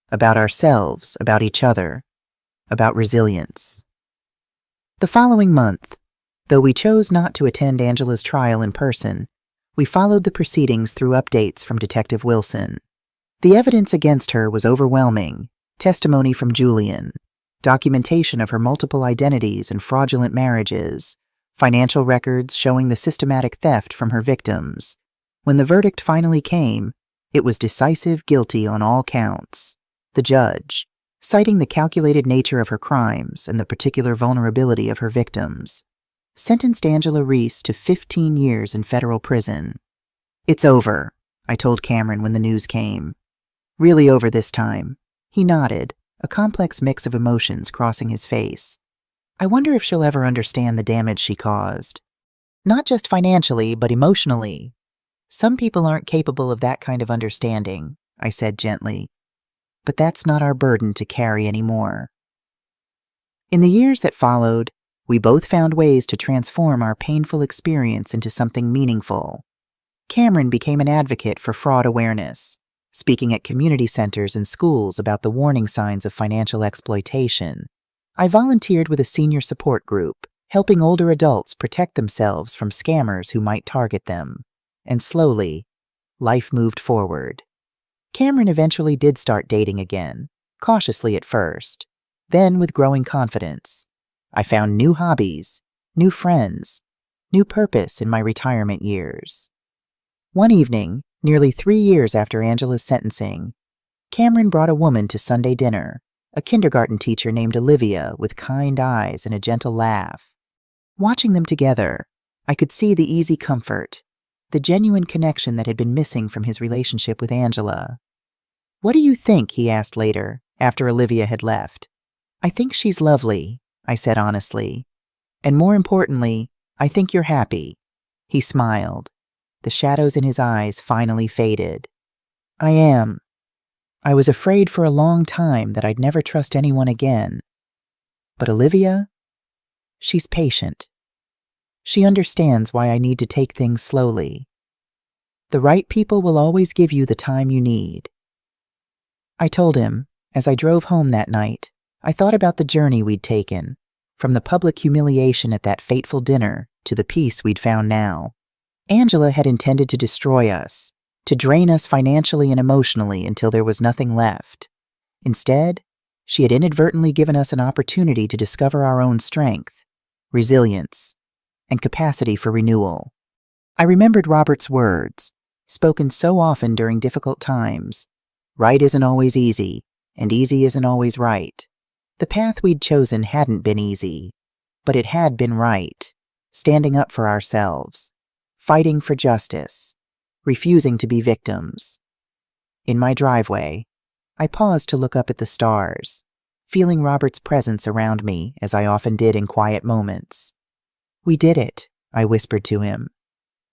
About ourselves, about each other, about resilience." The following month, though we chose not to attend Angela's trial in person, we followed the proceedings through updates from Detective Wilson. The evidence against her was overwhelming: testimony from Julian, documentation of her multiple identities and fraudulent marriages, financial records showing the systematic theft from her victims. When the verdict finally came, it was decisive guilty on all counts. The judge, citing the calculated nature of her crimes and the particular vulnerability of her victims, sentenced Angela Reese to 15 years in federal prison. "It's over," I told Cameron when the news came. "Really over this time." He nodded, a complex mix of emotions crossing his face. "I wonder if she'll ever understand the damage she caused. Not just financially, but emotionally. Some people aren't capable of that kind of understanding," I said gently. "But that's not our burden to carry anymore." In the years that followed, we both found ways to transform our painful experience into something meaningful. Cameron became an advocate for fraud awareness, speaking at community centers and schools about the warning signs of financial exploitation. I volunteered with a senior support group, helping older adults protect themselves from scammers who might target them. And slowly, life moved forward. Cameron eventually did start dating again, cautiously at first, then with growing confidence. I found new hobbies, new friends, new purpose in my retirement years. One evening, nearly 3 years after Angela's sentencing, Cameron brought a woman to Sunday dinner, a kindergarten teacher named Olivia with kind eyes and a gentle laugh. Watching them together, I could see the easy comfort, the genuine connection that had been missing from his relationship with Angela. "What do you think?" he asked later, after Olivia had left. "I think she's lovely," I said honestly. "And more importantly, I think you're happy." He smiled. The shadows in his eyes finally faded. "I am. I was afraid for a long time that I'd never trust anyone again. But Olivia, she's patient. She understands why I need to take things slowly. The right people will always give you the time you need." I told him, as I drove home that night, I thought about the journey we'd taken, from the public humiliation at that fateful dinner to the peace we'd found now. Angela had intended to destroy us, to drain us financially and emotionally until there was nothing left. Instead, she had inadvertently given us an opportunity to discover our own strength, resilience, and capacity for renewal. I remembered Robert's words, spoken so often during difficult times: "Right isn't always easy, and easy isn't always right." The path we'd chosen hadn't been easy, but it had been right, standing up for ourselves, fighting for justice, refusing to be victims. In my driveway, I paused to look up at the stars, feeling Robert's presence around me as I often did in quiet moments. "We did it," I whispered to him.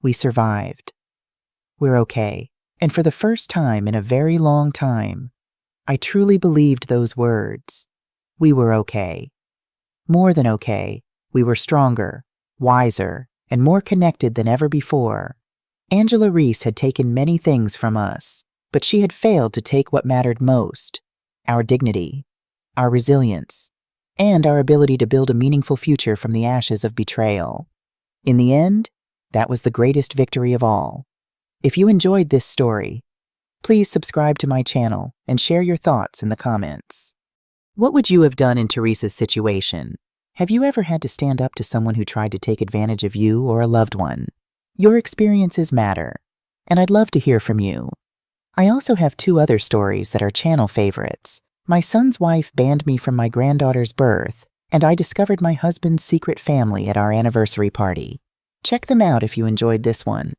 "We survived. We're okay." And for the first time in a very long time, I truly believed those words. We were okay. More than okay, we were stronger, wiser, and more connected than ever before. Angela Reese had taken many things from us, but she had failed to take what mattered most: our dignity, our resilience, and our ability to build a meaningful future from the ashes of betrayal. In the end, that was the greatest victory of all. If you enjoyed this story, Please subscribe to my channel and share your thoughts in the comments. What would you have done in Teresa's situation? Have you ever had to stand up to someone who tried to take advantage of you or a loved one? Your experiences matter, and I'd love to hear from you. I also have 2 other stories that are channel favorites. My son's wife banned me from my granddaughter's birth, and I discovered my husband's secret family at our anniversary party. Check them out if you enjoyed this one.